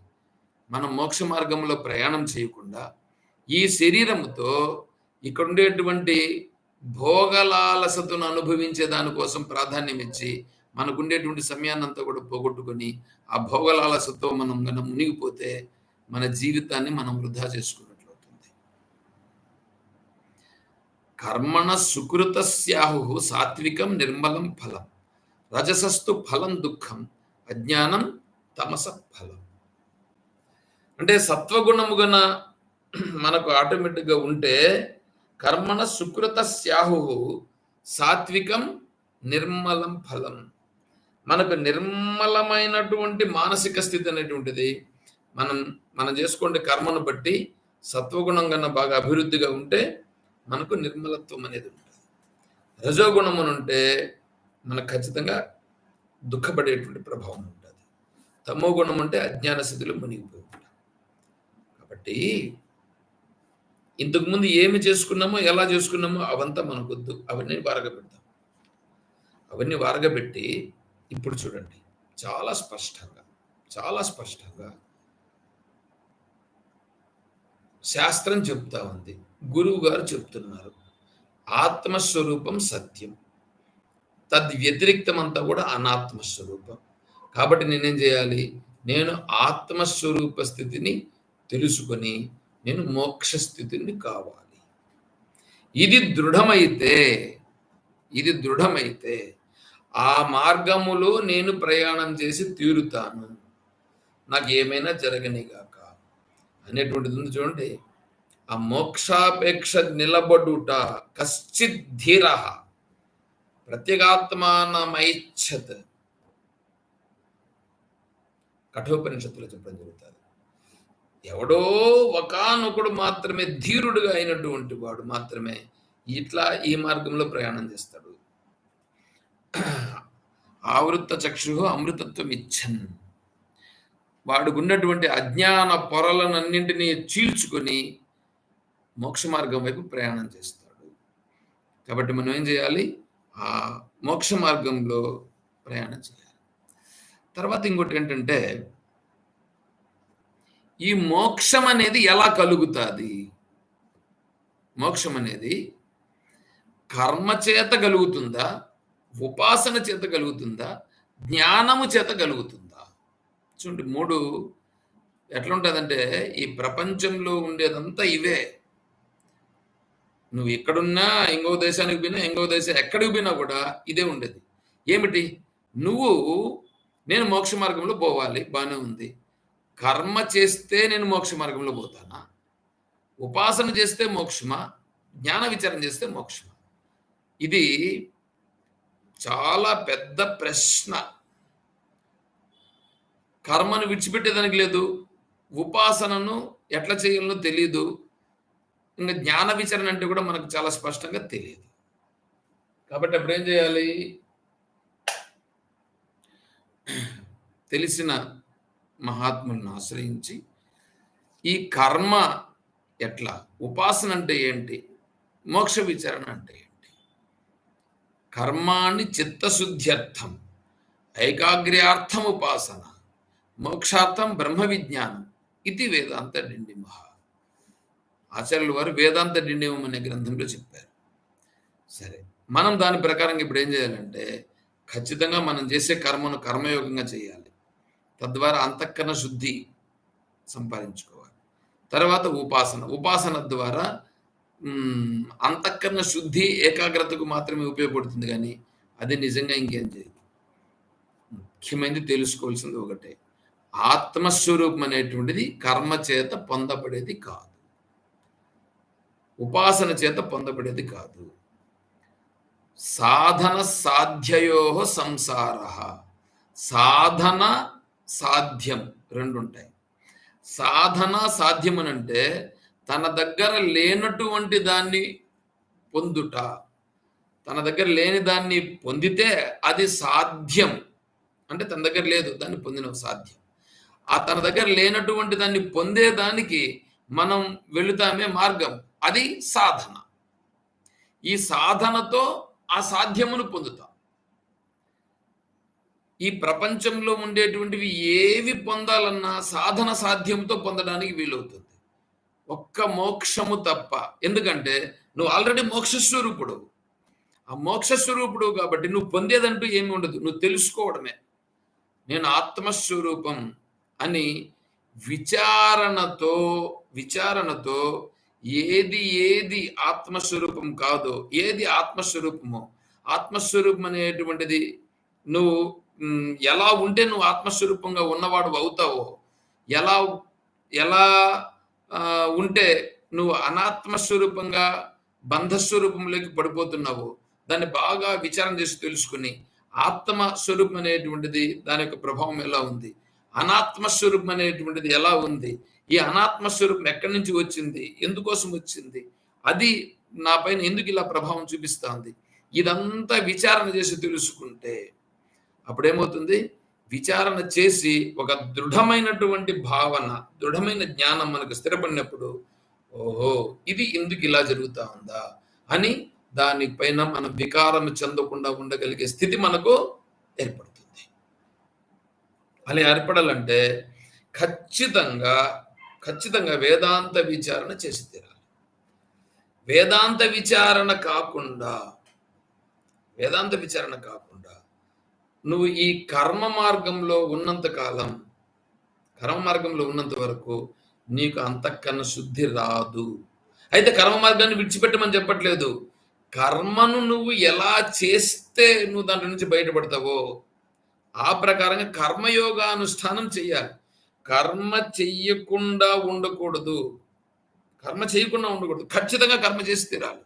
మనం మోక్ష మార్గంలో ప్రయాణం చేయకుండా ఈ శరీరముతో ఇక్కడ ఉండేటువంటి భోగలాలసతను అనుభవించే దానికోసం ప్రాధాన్యం ఇచ్చి మనకుండేటువంటి సమయాన్నంతా కూడా పోగొట్టుకొని ఆ భోగలాలసతో మనం గన మునిగిపోతే మన జీవితాన్ని మనం వృధా చేసుకున్నట్లు అవుతుంది. కర్మణ సుకృతస్యాహు సాత్వికం నిర్మలం ఫలం, రజసస్తు ఫలం దుఃఖం, అజ్ఞానం తమస ఫలం. అంటే సత్వగుణము గన మనకు ఆటోమేటిక్గా ఉంటే కర్మణ సుకృత స్యాహు సాత్వికం నిర్మలం ఫలం, మనకు నిర్మలమైనటువంటి మానసిక స్థితి అనేటువంటిది మనం చేసుకోండి కర్మను బట్టి సత్వగుణం కన్నా బాగా అభివృద్ధిగా ఉంటే మనకు నిర్మలత్వం అనేది ఉంటుంది. రజోగుణం ఉంటే మనకు ఖచ్చితంగా దుఃఖపడేటువంటి ప్రభావం ఉంటుంది. తమో గుణం అంటే అజ్ఞాన స్థితిలో మునిగిపోయి ఉంటాం. కాబట్టి ఇంతకుముందు ఏమి చేసుకున్నామో ఎలా చేసుకున్నామో అవంతా మనకొద్దు, అవన్నీ వారగబెడతాం. అవన్నీ వారగబెట్టి ఇప్పుడు చూడండి చాలా స్పష్టంగా శాస్త్రం చెప్తా ఉంది, గురువు గారు చెప్తున్నారు ఆత్మస్వరూపం సత్యం, తద్వ్యతిరిక్తం అంతా కూడా అనాత్మస్వరూపం. కాబట్టి నేనేం చేయాలి, నేను ఆత్మస్వరూప స్థితిని తెలుసుకొని నేను మోక్ష స్థితిని కావాలి. ఇది దృఢమైతే ఆ మార్గములో నేను ప్రయాణం చేసి తీరుతాను, నాకు ఏమైనా జరగనిగాక అనేటువంటిది ఉంది చూడండి. ఆ మోక్షాపేక్ష నిలబడుట కశ్చిత్ ధీర ప్రత్యేగాత్మానమైచ్చత్ కఠోపనిషత్తులో చెప్పడం జరుగుతుంది. ఎవడో ఒకానొకడు మాత్రమే ధీరుడుగా అయినటువంటి వాడు మాత్రమే ఇట్లా ఈ మార్గంలో ప్రయాణం చేస్తాడు. ఆవృత్త చక్షు అమృతత్వం ఇచ్చన్, వాడుకున్నటువంటి అజ్ఞాన పొరలనన్నింటినీ చీల్చుకొని మోక్ష మార్గం వైపు ప్రయాణం చేస్తాడు. కాబట్టి మనం ఏం చేయాలి, ఆ మోక్ష మార్గంలో ప్రయాణం చేయాలి. తర్వాత ఇంకోటి ఏంటంటే, ఈ మోక్షం అనేది ఎలా కలుగుతుంది? మోక్షం అనేది కర్మ చేత కలుగుతుందా, ఉపాసన చేత కలుగుతుందా, జ్ఞానము చేత కలుగుతుందా? చూడండి, మూడు ఎట్లుంటుందంటే ఈ ప్రపంచంలో ఉండేదంతా ఇవే. నువ్వు ఎక్కడున్నా, ఇంకో దేశానికి పోయినా, ఇంకో దేశం ఎక్కడికి పోయినా కూడా ఇదే ఉండేది. ఏమిటి, నేను మోక్ష మార్గంలో పోవాలి, బాగానే ఉంది. కర్మ చేస్తే నేను మోక్ష మార్గంలో పోతానా? ఉపాసన చేస్తే మోక్షమా? జ్ఞాన విచారం చేస్తే మోక్షమా? ఇది చాలా పెద్ద ప్రశ్న. కర్మను విడిచిపెట్టేదానికి లేదు, ఉపాసనను ఎట్లా చేయాలో తెలియదు, ఇంకా జ్ఞాన విచారణ అంటే కూడా మనకు చాలా స్పష్టంగా తెలియదు. కాబట్టి అప్పుడు ఏం చేయాలి, తెలిసిన మహాత్ములను ఆశ్రయించి ఈ కర్మ ఎట్లా, ఉపాసన అంటే ఏంటి, మోక్ష విచారణ అంటే ఏంటి, కర్మాణి చిత్తశుద్ధ్యర్థం ఐకాగ్ర్యార్థం ఉపాసన మోక్షార్థం బ్రహ్మ విజ్ఞానం ఇది వేదాంత డిండిమ. ఆచార్యుల వారు వేదాంత డిండిమం అనే గ్రంథంలో చెప్పారు. సరే, మనం దాని ప్రకారం ఇప్పుడు ఏం చేయాలంటే ఖచ్చితంగా మనం చేసే కర్మను కర్మయోగంగా చేయాలి. తద్వారా అంతఃకరణ శుద్ధి సంపాదించుకోవాలి. తర్వాత ఉపాసన ద్వారా అంతఃకరణ శుద్ధి ఏకాగ్రతకు మాత్రమే ఉపయోగపడుతుంది, కానీ అది నిజంగా ఇంకేం చేయదు. ముఖ్యమైనది తెలుసుకోవాల్సింది ఒకటే, ఆత్మస్వరూపం అనేటువంటిది కర్మ చేత పొందబడేది కాదు, ఉపాసన చేత పొందబడేది కాదు. సాధన సాధ్యయో సంసార, సాధన సాధ్యం రెండు ఉంటాయి. సాధన సాధ్యం అని అంటే తన దగ్గర లేనటువంటి దాన్ని పొందుట, తన దగ్గర లేని దాన్ని పొందితే అది సాధ్యం. అంటే తన దగ్గర లేదు, దాన్ని పొందిన సాధ్యం. ఆ తన దగ్గర లేనటువంటి దాన్ని పొందేదానికి మనం వెళుతామే మార్గం. అది సాధన. ఈ సాధనతో ఆ సాధ్యమును పొందుతాం. ఈ ప్రపంచంలో ఉండేటువంటివి ఏవి పొందాలన్నా సాధన సాధ్యంతో పొందడానికి వీలవుతుంది. ఒక్క మోక్షము తప్ప. ఎందుకంటే నువ్వు ఆల్రెడీ మోక్ష స్వరూపుడవు. ఆ మోక్ష స్వరూపుడు కాబట్టి నువ్వు పొందేదంటూ ఏమి ఉండదు. నువ్వు తెలుసుకోవడమే. నేను ఆత్మస్వరూపం అని విచారణతో విచారణతో ఏది ఏది ఆత్మస్వరూపం కాదో, ఏది ఆత్మస్వరూపమో, ఆత్మస్వరూపం అనేటువంటిది నువ్వు ఎలా ఉంటే నువ్వు ఆత్మస్వరూపంగా ఉన్నవాడు అవుతావో, ఎలా ఎలా ఉంటే నువ్వు అనాత్మస్వరూపంగా బంధస్వరూపంలోకి పడిపోతున్నావో దాన్ని బాగా విచారణ చేసి తెలుసుకుని ఆత్మ స్వరూపం అనేటువంటిది దాని యొక్క ప్రభావం ఎలా ఉంది, అనాత్మ స్వరూపం అనేటువంటిది ఎలా ఉంది, ఈ అనాత్మ స్వరూపం ఎక్కడి నుంచి వచ్చింది, ఎందుకోసం వచ్చింది, అది నా పైన ఎందుకు ఇలా ప్రభావం చూపిస్తా ఉంది, ఇదంతా విచారణ చేసి తెలుసుకుంటే అప్పుడేమవుతుంది, విచారణ చేసి ఒక దృఢమైనటువంటి భావన, దృఢమైన జ్ఞానం మనకు స్థిరపడినప్పుడు ఓహో ఇది ఎందుకు ఇలా జరుగుతా ఉందా అని దానిపైన మనం వికారం చెందకుండా ఉండగలిగే స్థితి మనకు ఏర్పడుతుంది. అలా ఏర్పడాలంటే ఖచ్చితంగా ఖచ్చితంగా వేదాంత విచారణ చేసి తీరాలి. వేదాంత విచారణ కాకుండా నువ్వు ఈ కర్మ మార్గంలో ఉన్నంత కాలం, కర్మ మార్గంలో ఉన్నంత వరకు నీకు అంతఃకరణ శుద్ధి రాదు. అయితే కర్మ మార్గాన్ని విడిచిపెట్టమని చెప్పట్లేదు. కర్మను నువ్వు ఎలా చేస్తే నువ్వు దాంట్లో నుంచి బయటపడతావో ఆ ప్రకారంగా కర్మయోగానుష్ఠానం చెయ్యాలి. కర్మ చెయ్యకుండా ఉండకూడదు. ఖచ్చితంగా కర్మ చేసి తీరాలి.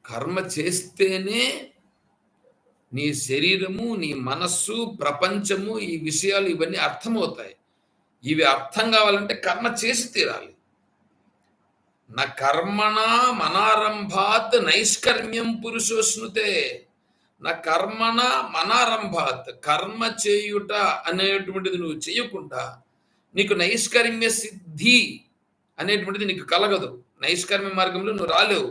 కర్మ చేస్తేనే నీ శరీరము, నీ మనస్సు, ప్రపంచము, ఈ విషయాలు ఇవన్నీ అర్థమవుతాయి. ఇవి అర్థం కావాలంటే కర్మ చేసి తీరాలి. నా కర్మణ మనారంభాత్ నైష్కర్మ్యం పురుషోష్ణుతే. నా కర్మణ మనారంభాత్, కర్మ చేయుట అనేటువంటిది నువ్వు చేయకుండా నీకు నైష్కర్మ్య సిద్ధి అనేటువంటిది నీకు కలగదు. నైష్కర్మ్య మార్గంలో నువ్వు రాలేవు.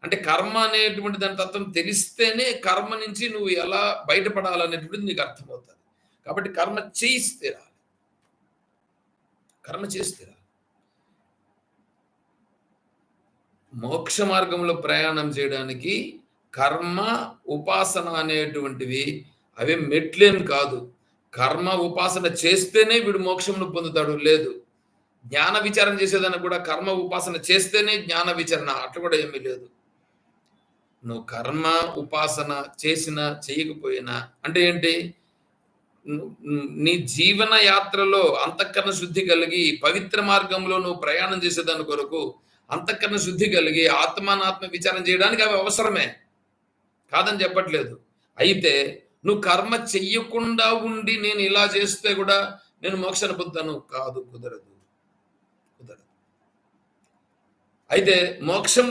అంటే కర్మ అనేటువంటి దాని తత్వం తెలిస్తేనే కర్మ నుంచి నువ్వు ఎలా బయటపడాలనేటువంటిది నీకు అర్థమవుతుంది. కాబట్టి కర్మ చేయిస్తే మోక్ష మార్గంలో ప్రయాణం చేయడానికి కర్మ ఉపాసన అనేటువంటివి అవి మెట్లేం కాదు. కర్మ ఉపాసన చేస్తేనే వీడు మోక్షమును పొందుతాడు. లేదు, జ్ఞాన విచారణ చేసేదానికి కూడా కర్మ ఉపాసన చేస్తేనే జ్ఞాన విచారణ, అట్లా కూడా ఏమీ లేదు. నువ్వు కర్మ ఉపాసన చేసినా చేయకపోయినా అంటే ఏంటి, నీ జీవన యాత్రలో అంతఃకరణ శుద్ధి కలిగి పవిత్ర మార్గంలో నువ్వు ప్రయాణం చేసేదాని కొరకు అంతఃకరణ శుద్ధి కలిగి ఆత్మానాత్మ విచారణ చేయడానికి అవి అవసరమే, కాదని చెప్పట్లేదు. అయితే నువ్వు కర్మ చెయ్యకుండా ఉండి నేను ఇలా చేస్తే కూడా నేను మోక్షాన్ని పొందుతాను కాదు, కుదరదు. అయితే మోక్షం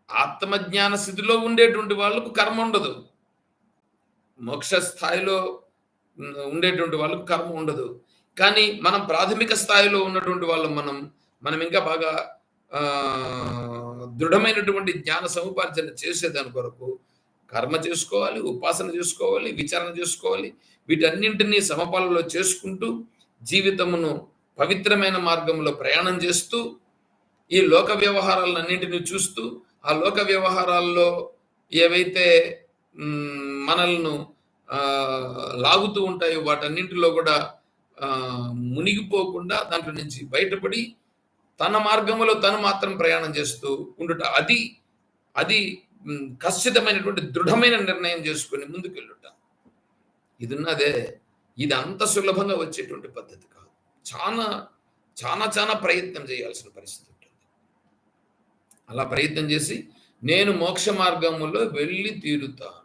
ఆత్మజ్ఞాన స్థితిలో ఉండేటువంటి వాళ్ళకు కర్మ ఉండదు. మోక్ష స్థాయిలో ఉండేటువంటి వాళ్ళకు కర్మ ఉండదు. కానీ మనం ప్రాథమిక స్థాయిలో ఉన్నటువంటి వాళ్ళం మనం ఇంకా బాగా దృఢమైనటువంటి జ్ఞాన సముపార్జన చేసేదాని కొరకు కర్మ చేసుకోవాలి, ఉపాసన చేసుకోవాలి, విచారణ చేసుకోవాలి. వీటన్నింటినీ సమపాలలో చేసుకుంటూ జీవితమును పవిత్రమైన మార్గంలో ప్రయాణం చేస్తూ ఈ లోక వ్యవహారాలన్నింటినీ చూస్తూ ఆ లోక వ్యవహారాల్లో ఏవైతే మనల్ని లాగుతూ ఉంటాయో వాటన్నింటిలో కూడా మునిగిపోకుండా దాంట్లో నుంచి బయటపడి తన మార్గంలో తను మాత్రం ప్రయాణం చేస్తూ ఉండుట, అది ఖచ్చితమైనటువంటి దృఢమైన నిర్ణయం చేసుకుని ముందుకెళ్ళుట. ఇది ఉన్నదే, ఇది అంత సులభంగా వచ్చేటువంటి పద్ధతి కాదు. చాలా చాలా చాలా ప్రయత్నం చేయాల్సిన పరిస్థితి ఉంటుంది. అలా ప్రయత్నం చేసి నేను మోక్ష మార్గంలో వెళ్ళి తీరుతాను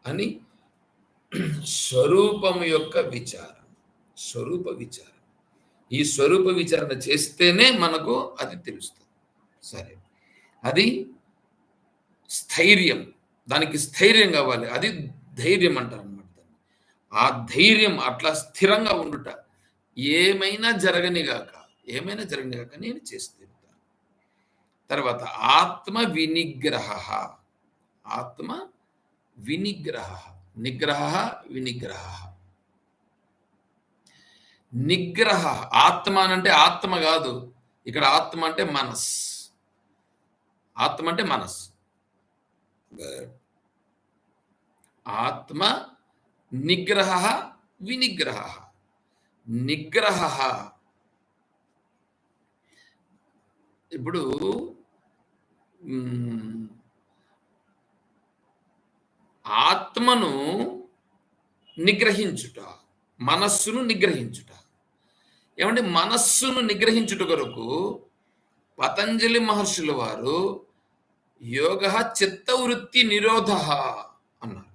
అని స్వరూపం యొక్క విచారం, ఈ స్వరూప విచారణ చేస్తేనే మనకు అది తెలుస్తుంది. సరే, అది స్థైర్యం. దానికి స్థైర్యం కావాలి. అది ధైర్యం అంటారనమాట. ఆ ధైర్యం అట్లా స్థిరంగా ఉండుట. ఏమైనా జరగనిగాక, ఏమైనా జరగనిగాక నేను చేసి తీరుతాను. తర్వాత ఆత్మ వినిగ్రహ. ఆత్మ వినిగ్రహ. నిగ్రహ, వినిగ్రహ. నిగ్రహ. ఆత్మ అనంటే ఆత్మ కాదు. ఇక్కడ ఆత్మ అంటే మనస్. ఆత్మ అంటే మనస్. ఆత్మ నిగ్రహ, వినిగ్రహ. నిగ్రహ ఇప్పుడు ఆత్మను నిగ్రహించుట, మనస్సును నిగ్రహించుట. ఏమంటే మనస్సును నిగ్రహించుట కొరకు పతంజలి మహర్షుల వారు యోగ చిత్తవృత్తి నిరోధ అన్నారు.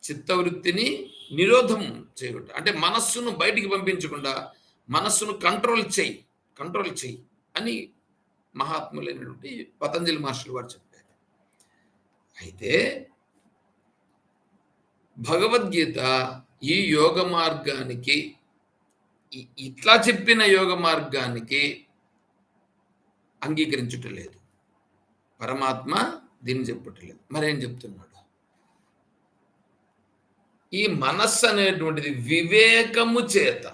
చిత్తవృత్తిని నిరోధం చేయకుండా, అంటే మనస్సును బయటికి పంపించకుండా మనస్సును కంట్రోల్ చేయి అని మహాత్ములైనటువంటి పతంజలి మహర్షులు వారు చెప్పారు. అయితే భగవద్గీత ఈ యోగ మార్గానికి, ఇట్లా చెప్పిన యోగ మార్గానికి అంగీకరించటలేదు. పరమాత్మ దీన్ని చెప్పటలేదు. మరేం చెప్తున్నాడు? ఈ మనస్సు అనేటువంటిది వివేకము చేత,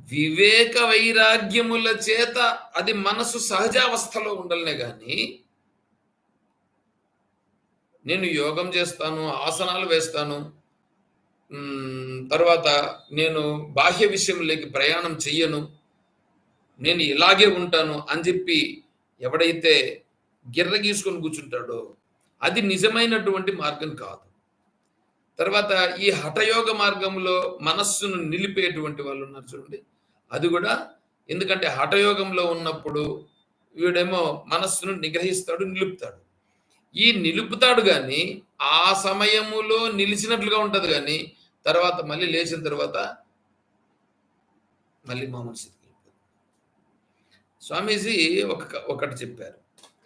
వివేక వైరాగ్యముల చేత అది మనసు సహజావస్థలో ఉండాలనే గాని, నేను యోగం చేస్తాను, ఆసనాలు వేస్తాను, తర్వాత నేను బాహ్య విషయంలోకి ప్రయాణం చెయ్యను, నేను ఇలాగే ఉంటాను అని చెప్పి ఎవడైతే గిర్ర గీసుకొని కూర్చుంటాడో అది నిజమైనటువంటి మార్గం కాదు. తర్వాత ఈ హఠయోగ మార్గంలో మనస్సును నిలిపేటువంటి వాళ్ళు ఉన్నారు చూడండి, అది కూడా. ఎందుకంటే హఠయోగంలో ఉన్నప్పుడు వీడేమో మనస్సును నిగ్రహిస్తాడు, నిలుపుతాడు. ఈ నిలుపుతాడు కానీ ఆ సమయములో నిలిచినట్లుగా ఉంటుంది, కానీ తర్వాత మళ్ళీ లేచిన తర్వాత మళ్ళీ మామూలు స్థితికి వెళ్ళిపోతుంది. స్వామీజీ ఒకటి చెప్పారు.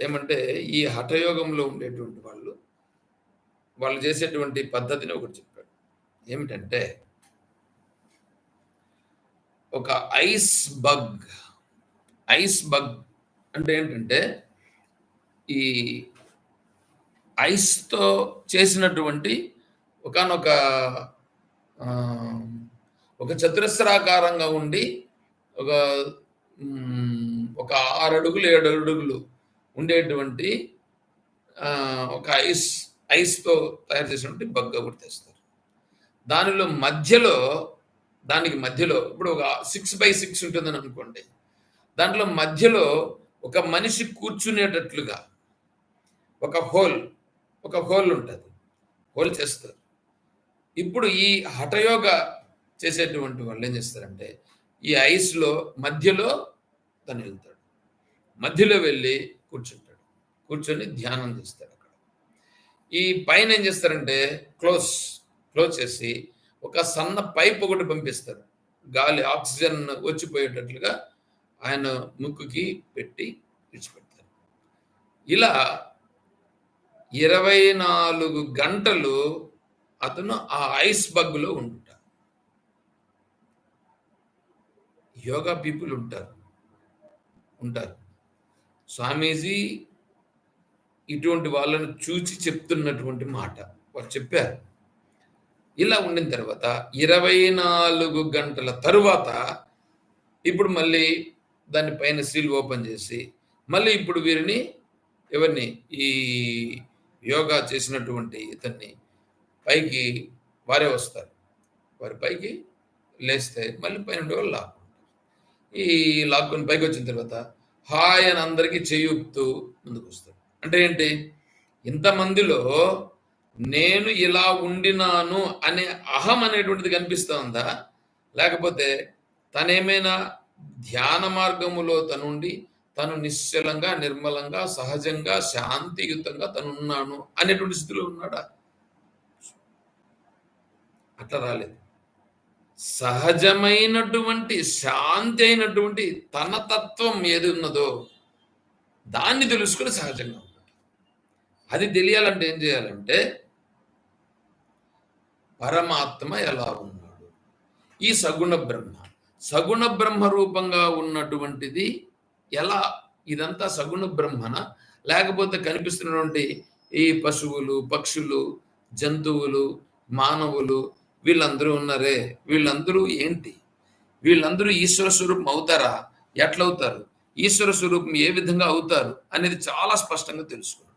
ఏమంటే ఈ హఠయోగంలో ఉండేటువంటి వాళ్ళు చేసేటువంటి పద్ధతిని ఒకటి చెప్పాడు. ఏమిటంటే ఒక ఐస్ బగ్ అంటే ఏంటంటే ఈ ఐస్తో చేసినటువంటి ఒకానొక ఒక చతురస్రాకారంగా ఉండి ఒక 6 అడుగులు 7 అడుగులు ఉండేటువంటి ఒక ఐస్తో తయారు చేసినటువంటి బగ్ ఒకటి తెస్తారు. దానిలో దానికి మధ్యలో ఇప్పుడు ఒక 6x6 ఉంటుందని అనుకోండి. దాంట్లో మధ్యలో ఒక మనిషి కూర్చునేటట్లుగా ఒక హోల్ ఉంటుంది. హోల్ చేస్తారు. ఇప్పుడు ఈ హఠయోగ చేసేటువంటి వాళ్ళు ఏం చేస్తారంటే ఈ ఐస్లో మధ్యలో తను వెళ్తాడు, మధ్యలో వెళ్ళి కూర్చొని ధ్యానం చేస్తాడు. అక్కడ ఈ పైన ఏం చేస్తారంటే క్లోజ్ చేసి ఒక సన్న పైప్ ఒకటి పంపిస్తారు, గాలి ఆక్సిజన్ వచ్చిపోయేటట్లుగా ఆయన ముక్కుకి పెట్టి విడిచిపెడతారు. ఇలా 24 గంటలు అతను ఆ ఐస్ బగ్గులో ఉండుట. యోగా పీపుల్ ఉంటారు. స్వామీజీ ఇటువంటి వాళ్ళను చూచి చెప్తున్నటువంటి మాట వారు చెప్పారు. ఇలా ఉండిన తర్వాత 24 గంటల తరువాత ఇప్పుడు మళ్ళీ దాని పైన సీల్ ఓపెన్ చేసి మళ్ళీ ఇప్పుడు వీరిని ఎవరిని ఈ యోగా చేసినటువంటి ఇతన్ని పైకి వారే వస్తారు. వారి పైకి లేస్తే మళ్ళీ పైన వాళ్ళు లాక్కుంటారు. ఈ లాక్కొని పైకి వచ్చిన తర్వాత హాయ్ అని అందరికీ చేయూపుతూ ముందుకు వస్తారు. అంటే ఏంటి? ఇంతమందిలో నేను ఇలా ఉండినాను అనే అహం అనేటువంటిది కనిపిస్తూ ఉందా? లేకపోతే తనేమైనా ధ్యాన మార్గములో తనుండి తను నిశ్చలంగా, నిర్మలంగా, సహజంగా, శాంతియుతంగా తనున్నాను అనేటువంటి స్థితిలో ఉన్నాడా? అట్లా రాలేదు. సహజమైనటువంటి శాంతి అయినటువంటి తన తత్వం ఏది ఉన్నదో దాన్ని తెలుసుకొని సహజంగా ఉండాలి. అది తెలియాలంటే ఏం చేయాలంటే పరమాత్మ ఎలా ఉన్నాడు? ఈ సగుణ బ్రహ్మ. సగుణ బ్రహ్మ రూపంగా ఉన్నటువంటిది ఎలా? ఇదంతా సగుణ బ్రహ్మన? లేకపోతే కనిపిస్తున్నటువంటి ఈ పశువులు, పక్షులు, జంతువులు, మానవులు వీళ్ళందరూ ఉన్నారే, వీళ్ళందరూ ఏంటి? వీళ్ళందరూ ఈశ్వర స్వరూపం అవుతారా? ఎట్లవుతారు? ఈశ్వర స్వరూపం ఏ విధంగా అవుతారు? అనేది చాలా స్పష్టంగా తెలుసుకుంటాం.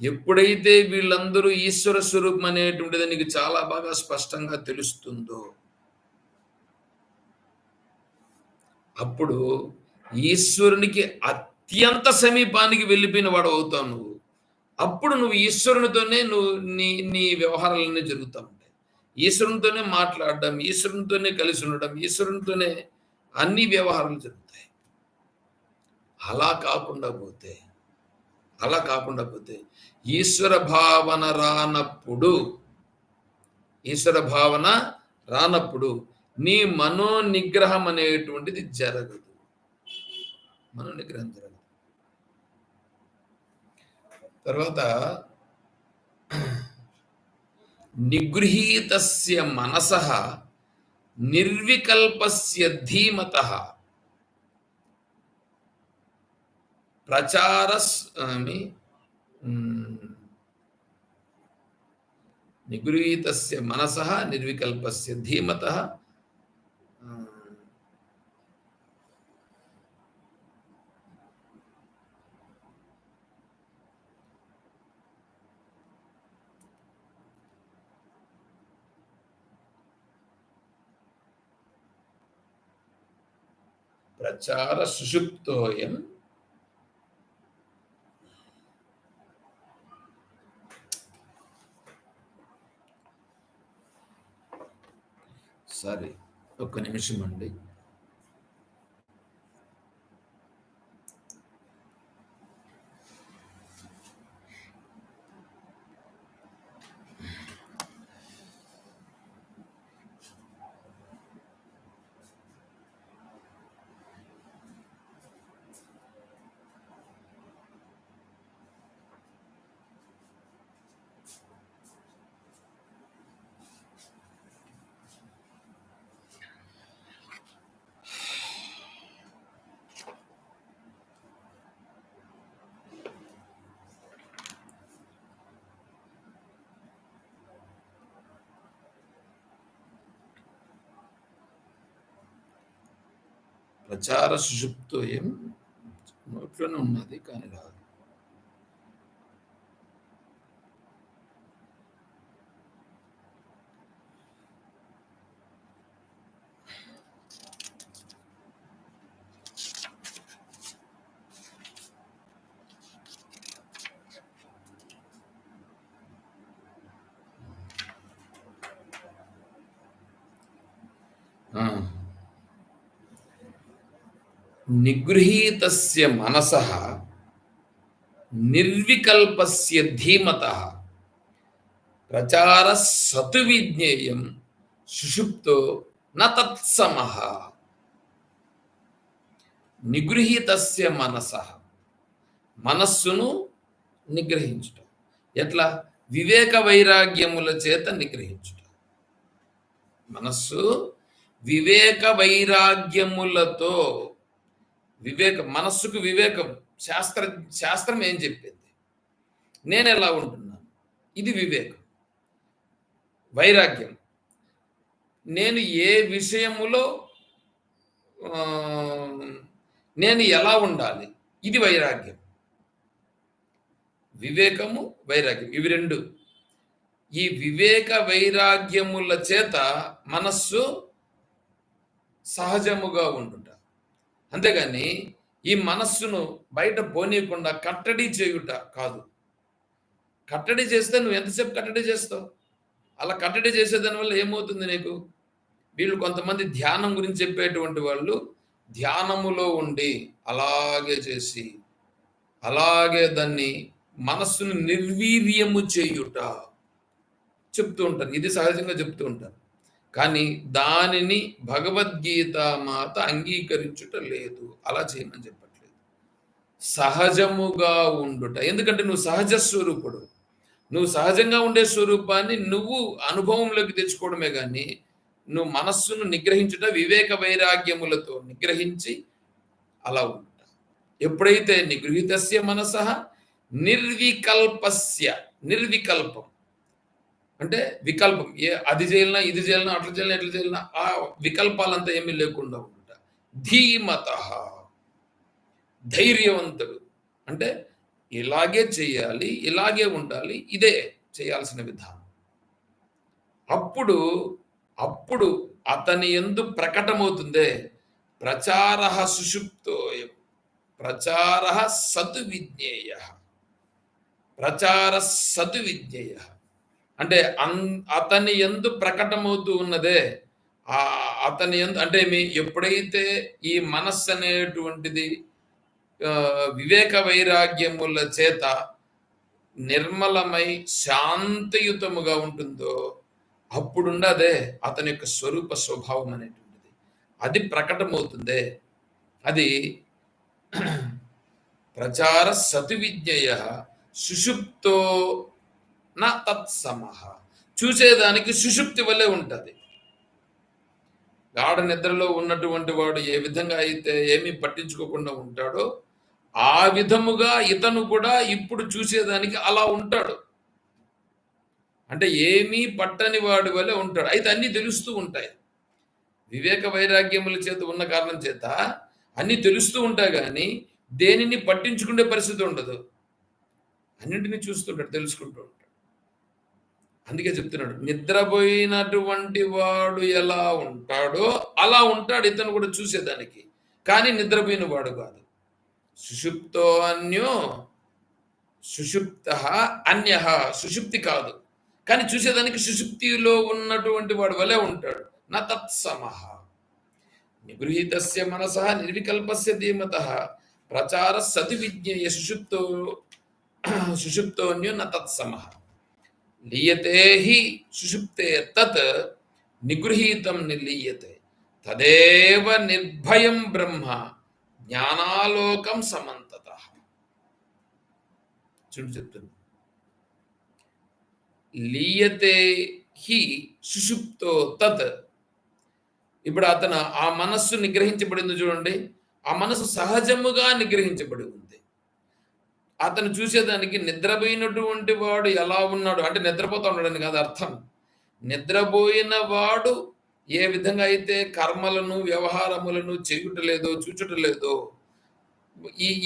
ఎప్పుడైతే వీళ్ళందరూ ఈశ్వర స్వరూపం అనేటువంటిది నీకు చాలా బాగా స్పష్టంగా తెలుస్తుందో, అప్పుడు ఈశ్వరునికి అత్యంత సమీపానికి వెళ్ళిపోయిన వాడు అవుతావు నువ్వు. అప్పుడు నువ్వు ఈశ్వరునితోనే నువ్వు నీ నీ వ్యవహారాలన్నీ జరుగుతా ఉంటాయి. ఈశ్వరునితోనే మాట్లాడడం, ఈశ్వరునితోనే కలిసి ఉండడం, ఈశ్వరునితోనే అన్ని వ్యవహారాలు జరుగుతాయి. అలా కాకుండా పోతే అలా కాకుండా పోతే ఈశ్వర భావన రానప్పుడు ఈశ్వర భావన రానప్పుడు నీ మనో నిగ్రహం అనేటువంటిది జరగదు. మనో నిగ్రహం జరగదు. తర్వాత నిగృహీతస్య మనసః నిర్వికల్పస్య ధీమతః ప్రచారస్మి నిగృహీతస్య మనసః నిర్వికల్పస్య ధీమతః ప్రచార సుషుప్తోయం సరే ఒక్క నిమిషం అండి. ప్రచార సుషుప్తోయం నోట్లోనే ఉన్నది కానీ రాదు. నిగృహీతస్య మనసః నిర్వికల్పస్య ధీమతః ప్రచార సతు విజ్ఞేయం సుషుప్తో న తత్సమః. నిగృహీతస్య మనసః మనస్సును నిగ్రహించుట. ఎట్లా? వివేక వైరాగ్యముల చేత నిగ్రహించుట. మనస్సు వివేక వైరాగ్యములతో మనస్సుకు వివేకం. శాస్త్రం ఏం చెప్పింది? నేను ఎలా ఉంటున్నాను, ఇది వివేకం. వైరాగ్యం, నేను ఏ విషయములో నేను ఎలా ఉండాలి, ఇది వైరాగ్యం. వివేకము, వైరాగ్యం ఇవి రెండు. ఈ వివేక వైరాగ్యముల చేత మనస్సు సహజముగా ఉండుట. అంతేగాని ఈ మనస్సును బయట పోనీయకుండా కట్టడి చేయుట కాదు. కట్టడి చేస్తే నువ్వు ఎంతసేపు కట్టడి చేస్తావు? అలా కట్టడి చేసేదాని వల్ల ఏమవుతుంది నీకు? వీళ్ళు కొంతమంది ధ్యానం గురించి చెప్పేటువంటి వాళ్ళు ధ్యానములో ఉండి అలాగే చేసి అలాగే దాన్ని మనస్సును నిర్వీర్యము చేయుట చెప్తూ ఉంటారు. ఇది సహజంగా చెప్తూ ఉంటారు. కానీ దానిని భగవద్గీత మాత అంగీకరించుట లేదు. అలా చేయమని చెప్పట్లేదు. సహజముగా ఉండుట. ఎందుకంటే నువ్వు సహజ స్వరూపుడు. నువ్వు సహజంగా ఉండే స్వరూపాన్ని నువ్వు అనుభవంలోకి తెచ్చుకోవడమే గాని, నువ్వు మనస్సును నిగ్రహించుట వివేక వైరాగ్యములతో నిగ్రహించి అలా ఉండుట. ఎప్పుడైతే నిగృహీతస్య మనసః నిర్వికల్పస్య, నిర్వికల్పం అంటే వికల్పం. అది చేయాలనా, ఇది చేయాలనా, అట్లా చేయాలనా, ఇట్లా చేయాలనా, ఆ వికల్పాలంతా ఏమీ లేకుండా ఉండుట. ధీమతః, ధైర్యవంతుడు. అంటే ఇలాగే చేయాలి, ఇలాగే ఉండాలి, ఇదే చేయాల్సిన విధానం. అప్పుడు, అప్పుడు అతని యందు ప్రకటమవుతుందే ప్రచారః సుషుప్తోయం, ప్రచారః సత్ విజ్ఞేయః, ప్రచార సత్ విజ్ఞేయః. అంటే అతని యందు ప్రకటమవుతూ ఉన్నదే అతని యందు అంటే ఎప్పుడైతే ఈ మనస్సు అనేటువంటిది వివేక వైరాగ్యముల చేత నిర్మలమై శాంతియుతముగా ఉంటుందో అప్పుడుండదే అతని యొక్క స్వరూప స్వభావం అనేటువంటిది అది ప్రకటమవుతుందే అది ప్రచార సతు విజ్ఞేయ సుషుప్తో నా తత్సమః. చూసేదానికి సుషుప్తి వల్లే ఉంటుంది. గాఢ నిద్రలో ఉన్నటువంటి వాడు ఏ విధంగా అయితే ఏమీ పట్టించుకోకుండా ఉంటాడో ఆ విధముగా ఇతను కూడా ఇప్పుడు చూసేదానికి అలా ఉంటాడు. అంటే ఏమీ పట్టని వాడి వలె ఉంటాడు. అయితే అన్నీ తెలుస్తూ ఉంటాయి. వివేక వైరాగ్యముల చేత ఉన్న కారణం చేత అన్నీ తెలుస్తూ ఉంటాయి కానీ దేనిని పట్టించుకునే పరిస్థితి ఉండదు. అన్నింటినీ చూస్తుంటాడు, తెలుసుకుంటూ ఉంటాడు. అందుకే చెప్తున్నాడు, నిద్రపోయినటువంటి వాడు ఎలా ఉంటాడో అలా ఉంటాడు ఇతను కూడా చూసేదానికి. కానీ నిద్రపోయిన వాడు కాదు. సుషుప్తో అన్యో సుషుప్త అన్య, సుషుప్తి కాదు కానీ చూసేదానికి సుషుప్తిలో ఉన్నటువంటి వాడు వలె ఉంటాడు. నా తత్సమః నిగృహీతస్య మనసః నిర్వికల్పస్య ధీమతః ప్రచార సతి విజ్ఞేయ సుషుప్తోన్యో న తత్సమః లీయతే హి సుషుప్తే తత్ నిగృహీతం నిలీయతే తదేవ నిర్భయం బ్రహ్మ జ్ఞానాలోకం సమంతతః. చూడు చెప్తుంది, లీయతే హి సుషుప్తో తత్. ఇప్పుడు అతను ఆ మనస్సు నిగ్రహించబడింది చూడండి, ఆ మనస్సు సహజముగా నిగ్రహించబడి ఉంది. అతను చూసేదానికి నిద్రపోయినటువంటి వాడు ఎలా ఉన్నాడు అంటే నిద్రపోతా ఉన్నాడని కాదు అర్థం. నిద్రపోయిన వాడు ఏ విధంగా అయితే కర్మలను వ్యవహారములను చేయుటలేదో చూచుటలేదో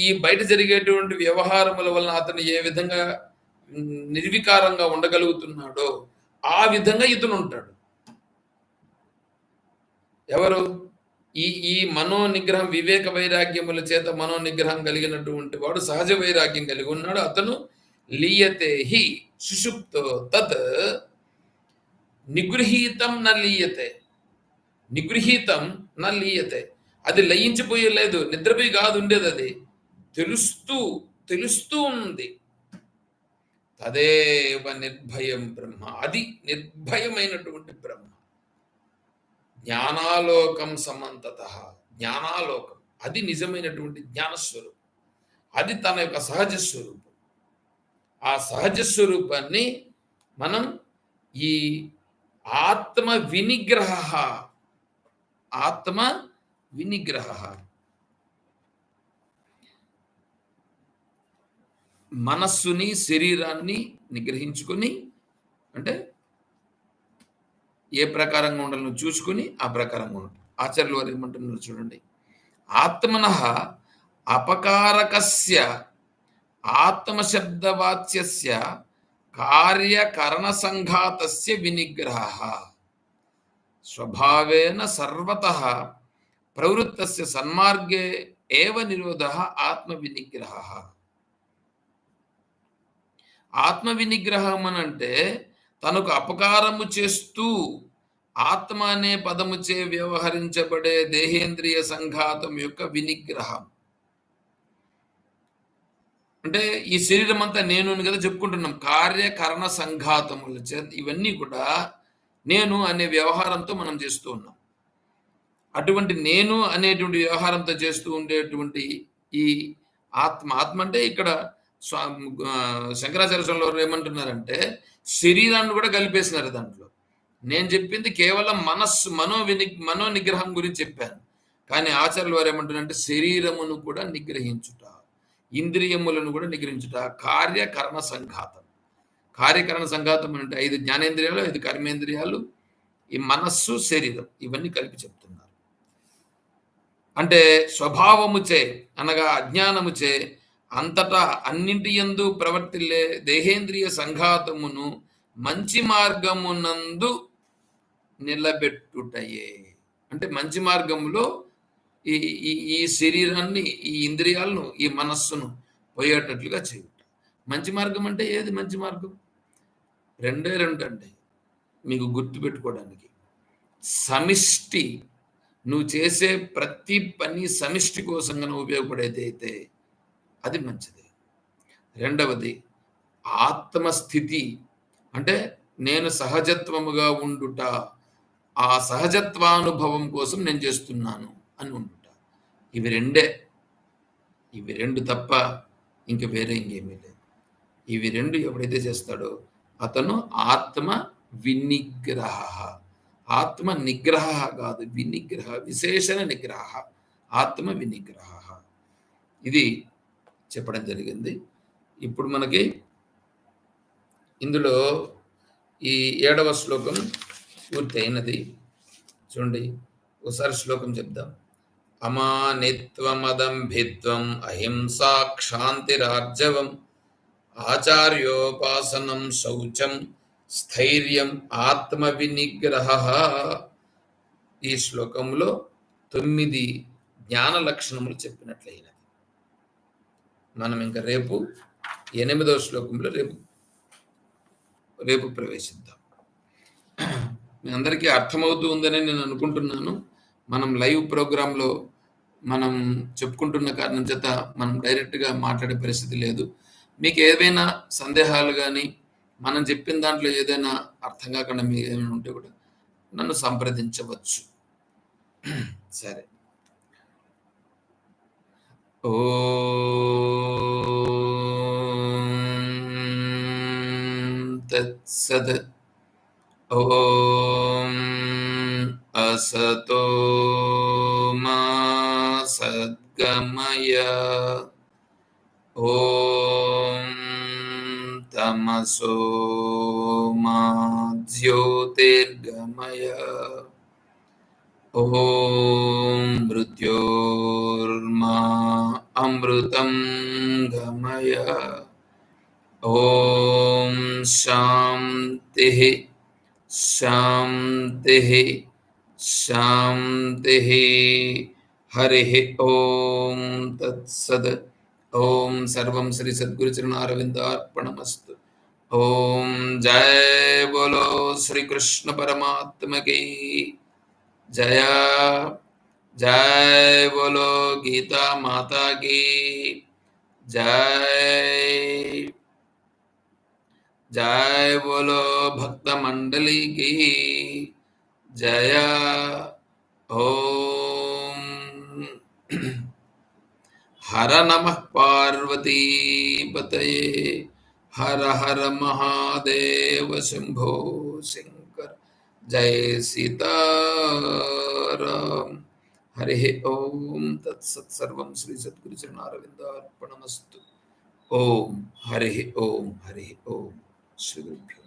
ఈ బయట జరిగేటువంటి వ్యవహారముల వలన అతను ఏ విధంగా నిర్వికారంగా ఉండగలుగుతున్నాడో ఆ విధంగా ఇతను ఉంటాడు. ఎవరు? ఈ మనో నిగ్రహం వివేక వైరాగ్యముల చేత మనో నిగ్రహం కలిగినటువంటి వాడు సహజ వైరాగ్యం కలిగి ఉన్నాడు. అతను లీయతే హి సుషుప్తో తత్ నిగృహీతం న లీయతే, నిగృహీతం న లీయతే. అది లయించిపోయలేదు, నిద్రపోయి కాదు ఉండేది, అది తెలుస్తూ ఉంది. తదేవ నిర్భయం బ్రహ్మ, అది నిర్భయమైనటువంటి బ్రహ్మ. జ్ఞానాలోకం సమంతతః, జ్ఞానాలోకం అది నిజమైనటువంటి జ్ఞానస్వరూపం, అది తన యొక్క సహజ స్వరూపం. ఆ సహజ స్వరూపాన్ని మనం ఈ ఆత్మ వినిగ్రహ, ఆత్మ వినిగ్రహ, మనస్సుని శరీరాన్ని నిగ్రహించుకొని అంటే ఏ ప్రకారంగా ఉండాలని చూసుకుని ఆ ప్రకారంగా ఉండాలి. ఆచార్యులు వారు ఏమంటున్నారు చూడండి, ఆత్మనః అపకారకస్య ఆత్మశబ్దవాచ్యస్య కార్యకరణ సంఘాతస్య వినిగ్రహ స్వభావేన సర్వతః ప్రవృత్తస్య సన్మార్గే ఏవ నిరోధః ఆత్మ వినిగ్రహ. ఆత్మ వినిగ్రహం అనంటే తనకు అపకారము చేస్తూ ఆత్మ అనే పదముచే వ్యవహరించబడే దేహేంద్రియ సంఘాతం యొక్క వినిగ్రహం. అంటే ఈ శరీరం అంతా నేను కదా చెప్పుకుంటున్నాం, కార్యకరణ సంఘాతముల చేత ఇవన్నీ కూడా నేను అనే వ్యవహారంతో మనం చేస్తూ ఉన్నాం. అటువంటి నేను అనేటువంటి వ్యవహారంతో చేస్తూ ఉండేటువంటి ఈ ఆత్మ. ఆత్మ అంటే ఇక్కడ స్వా శంకరాచార్య స్వాముల వారు ఏమంటున్నారంటే, శరీరాన్ని కూడా కలిపేసినారు దాంట్లో. నేను చెప్పింది కేవలం మనస్సు, మనో నిగ్రహం గురించి చెప్పాను. కానీ ఆచార్యుల వారు ఏమంటున్నారంటే, శరీరమును కూడా నిగ్రహించుట, ఇంద్రియములను కూడా నిగ్రహించుట, కార్యకరణ సంఘాతం. కార్యకరణ సంఘాతం అంటే 5 జ్ఞానేంద్రియాలు, 5 కర్మేంద్రియాలు, ఈ మనస్సు, శరీరం ఇవన్నీ కలిపి చెప్తున్నారు. అంటే స్వభావముచే అనగా అజ్ఞానముచే అంతటా అన్నింటి యందు ప్రవర్తిల్లే దేహేంద్రియ సంఘాతమును మంచి మార్గమునందు నిలబెట్టుటయే. అంటే మంచి మార్గంలో ఈ ఈ ఈ శరీరాన్ని, ఈ ఇంద్రియాలను, ఈ మనస్సును పోయేటట్లుగా చేయుట. మంచి మార్గం అంటే ఏది మంచి మార్గం? రెండే రెండండి మీకు గుర్తుపెట్టుకోవడానికి. సమిష్టి, నువ్వు చేసే ప్రతి పని సమిష్టి కోసం గనుక ఉపయోగపడేదైతే అది మంచిది. రెండవది ఆత్మస్థితి, అంటే నేను సహజత్వముగా ఉండుట, ఆ సహజత్వానుభవం కోసం నేను చేస్తున్నాను అని ఉండుట. ఇవి రెండే. ఇవి రెండు తప్ప ఇంక వేరే ఇంకేమీ లేదు. ఇవి రెండు ఎవడైతే చేస్తాడో అతను ఆత్మ వినిగ్రహ. ఆత్మ నిగ్రహ కాదు, వినిగ్రహ, విశేషణ నిగ్రహ, ఆత్మ వినిగ్రహ. ఇది చెప్పడం జరిగింది. ఇప్పుడు మనకి ఇందులో ఈ 7వ శ్లోకం పూర్తయినది. చూడండి, ఒకసారి శ్లోకం చెప్దాం. అమానిత్వమదంభిత్వం అహింసా క్షాంతిరార్జవం ఆచార్యోపాసనం శౌచం స్థైర్యం ఆత్మ వినిగ్రహ. ఈ శ్లోకంలో 9 జ్ఞాన లక్షణములు చెప్పినట్లయినది. మనం ఇంకా రేపు 8వ శ్లోకంలో రేపు ప్రవేశిద్దాం. మీ అందరికీ అర్థమవుతూ ఉందని నేను అనుకుంటున్నాను. మనం లైవ్ ప్రోగ్రాంలో మనం చెప్పుకుంటున్న కారణం చేత మనం డైరెక్ట్గా మాట్లాడే పరిస్థితి లేదు. మీకు ఏవైనా సందేహాలు కానీ, మనం చెప్పిన దాంట్లో ఏదైనా అర్థం కాకుండా మీకు ఏమైనా ఉంటే కూడా నన్ను సంప్రదించవచ్చు. సరే. ఓం తత్సత్. ఓం అసతో మా సద్గమయ. ఓం తమసో మా జ్యోతిర్గమయ. ఓం మృత్యోర్మా అమృతం గమయ. ఓం శాంతి శాంతి శాంతి. హరి ఓం తత్సద్. ఓం సర్వం శ్రీ సద్గురు చరణారవిందార్పణమస్తు. ఓం జయ బోలో శ్రీకృష్ణ పరమాత్మ की जय. जय बोलो गीता माता की जय. जय बोलो भक्त मंडली की जय. ओम हर नमः पार्वती पतये. हर हर महादेव शंभो शंकर. जय सीताराम. हरि ओम तत्सत्. सर्वं श्री सद्गुरु चरणारविंदार्पणमस्तु. ओम हरि ओम श्री गुरुभ्यो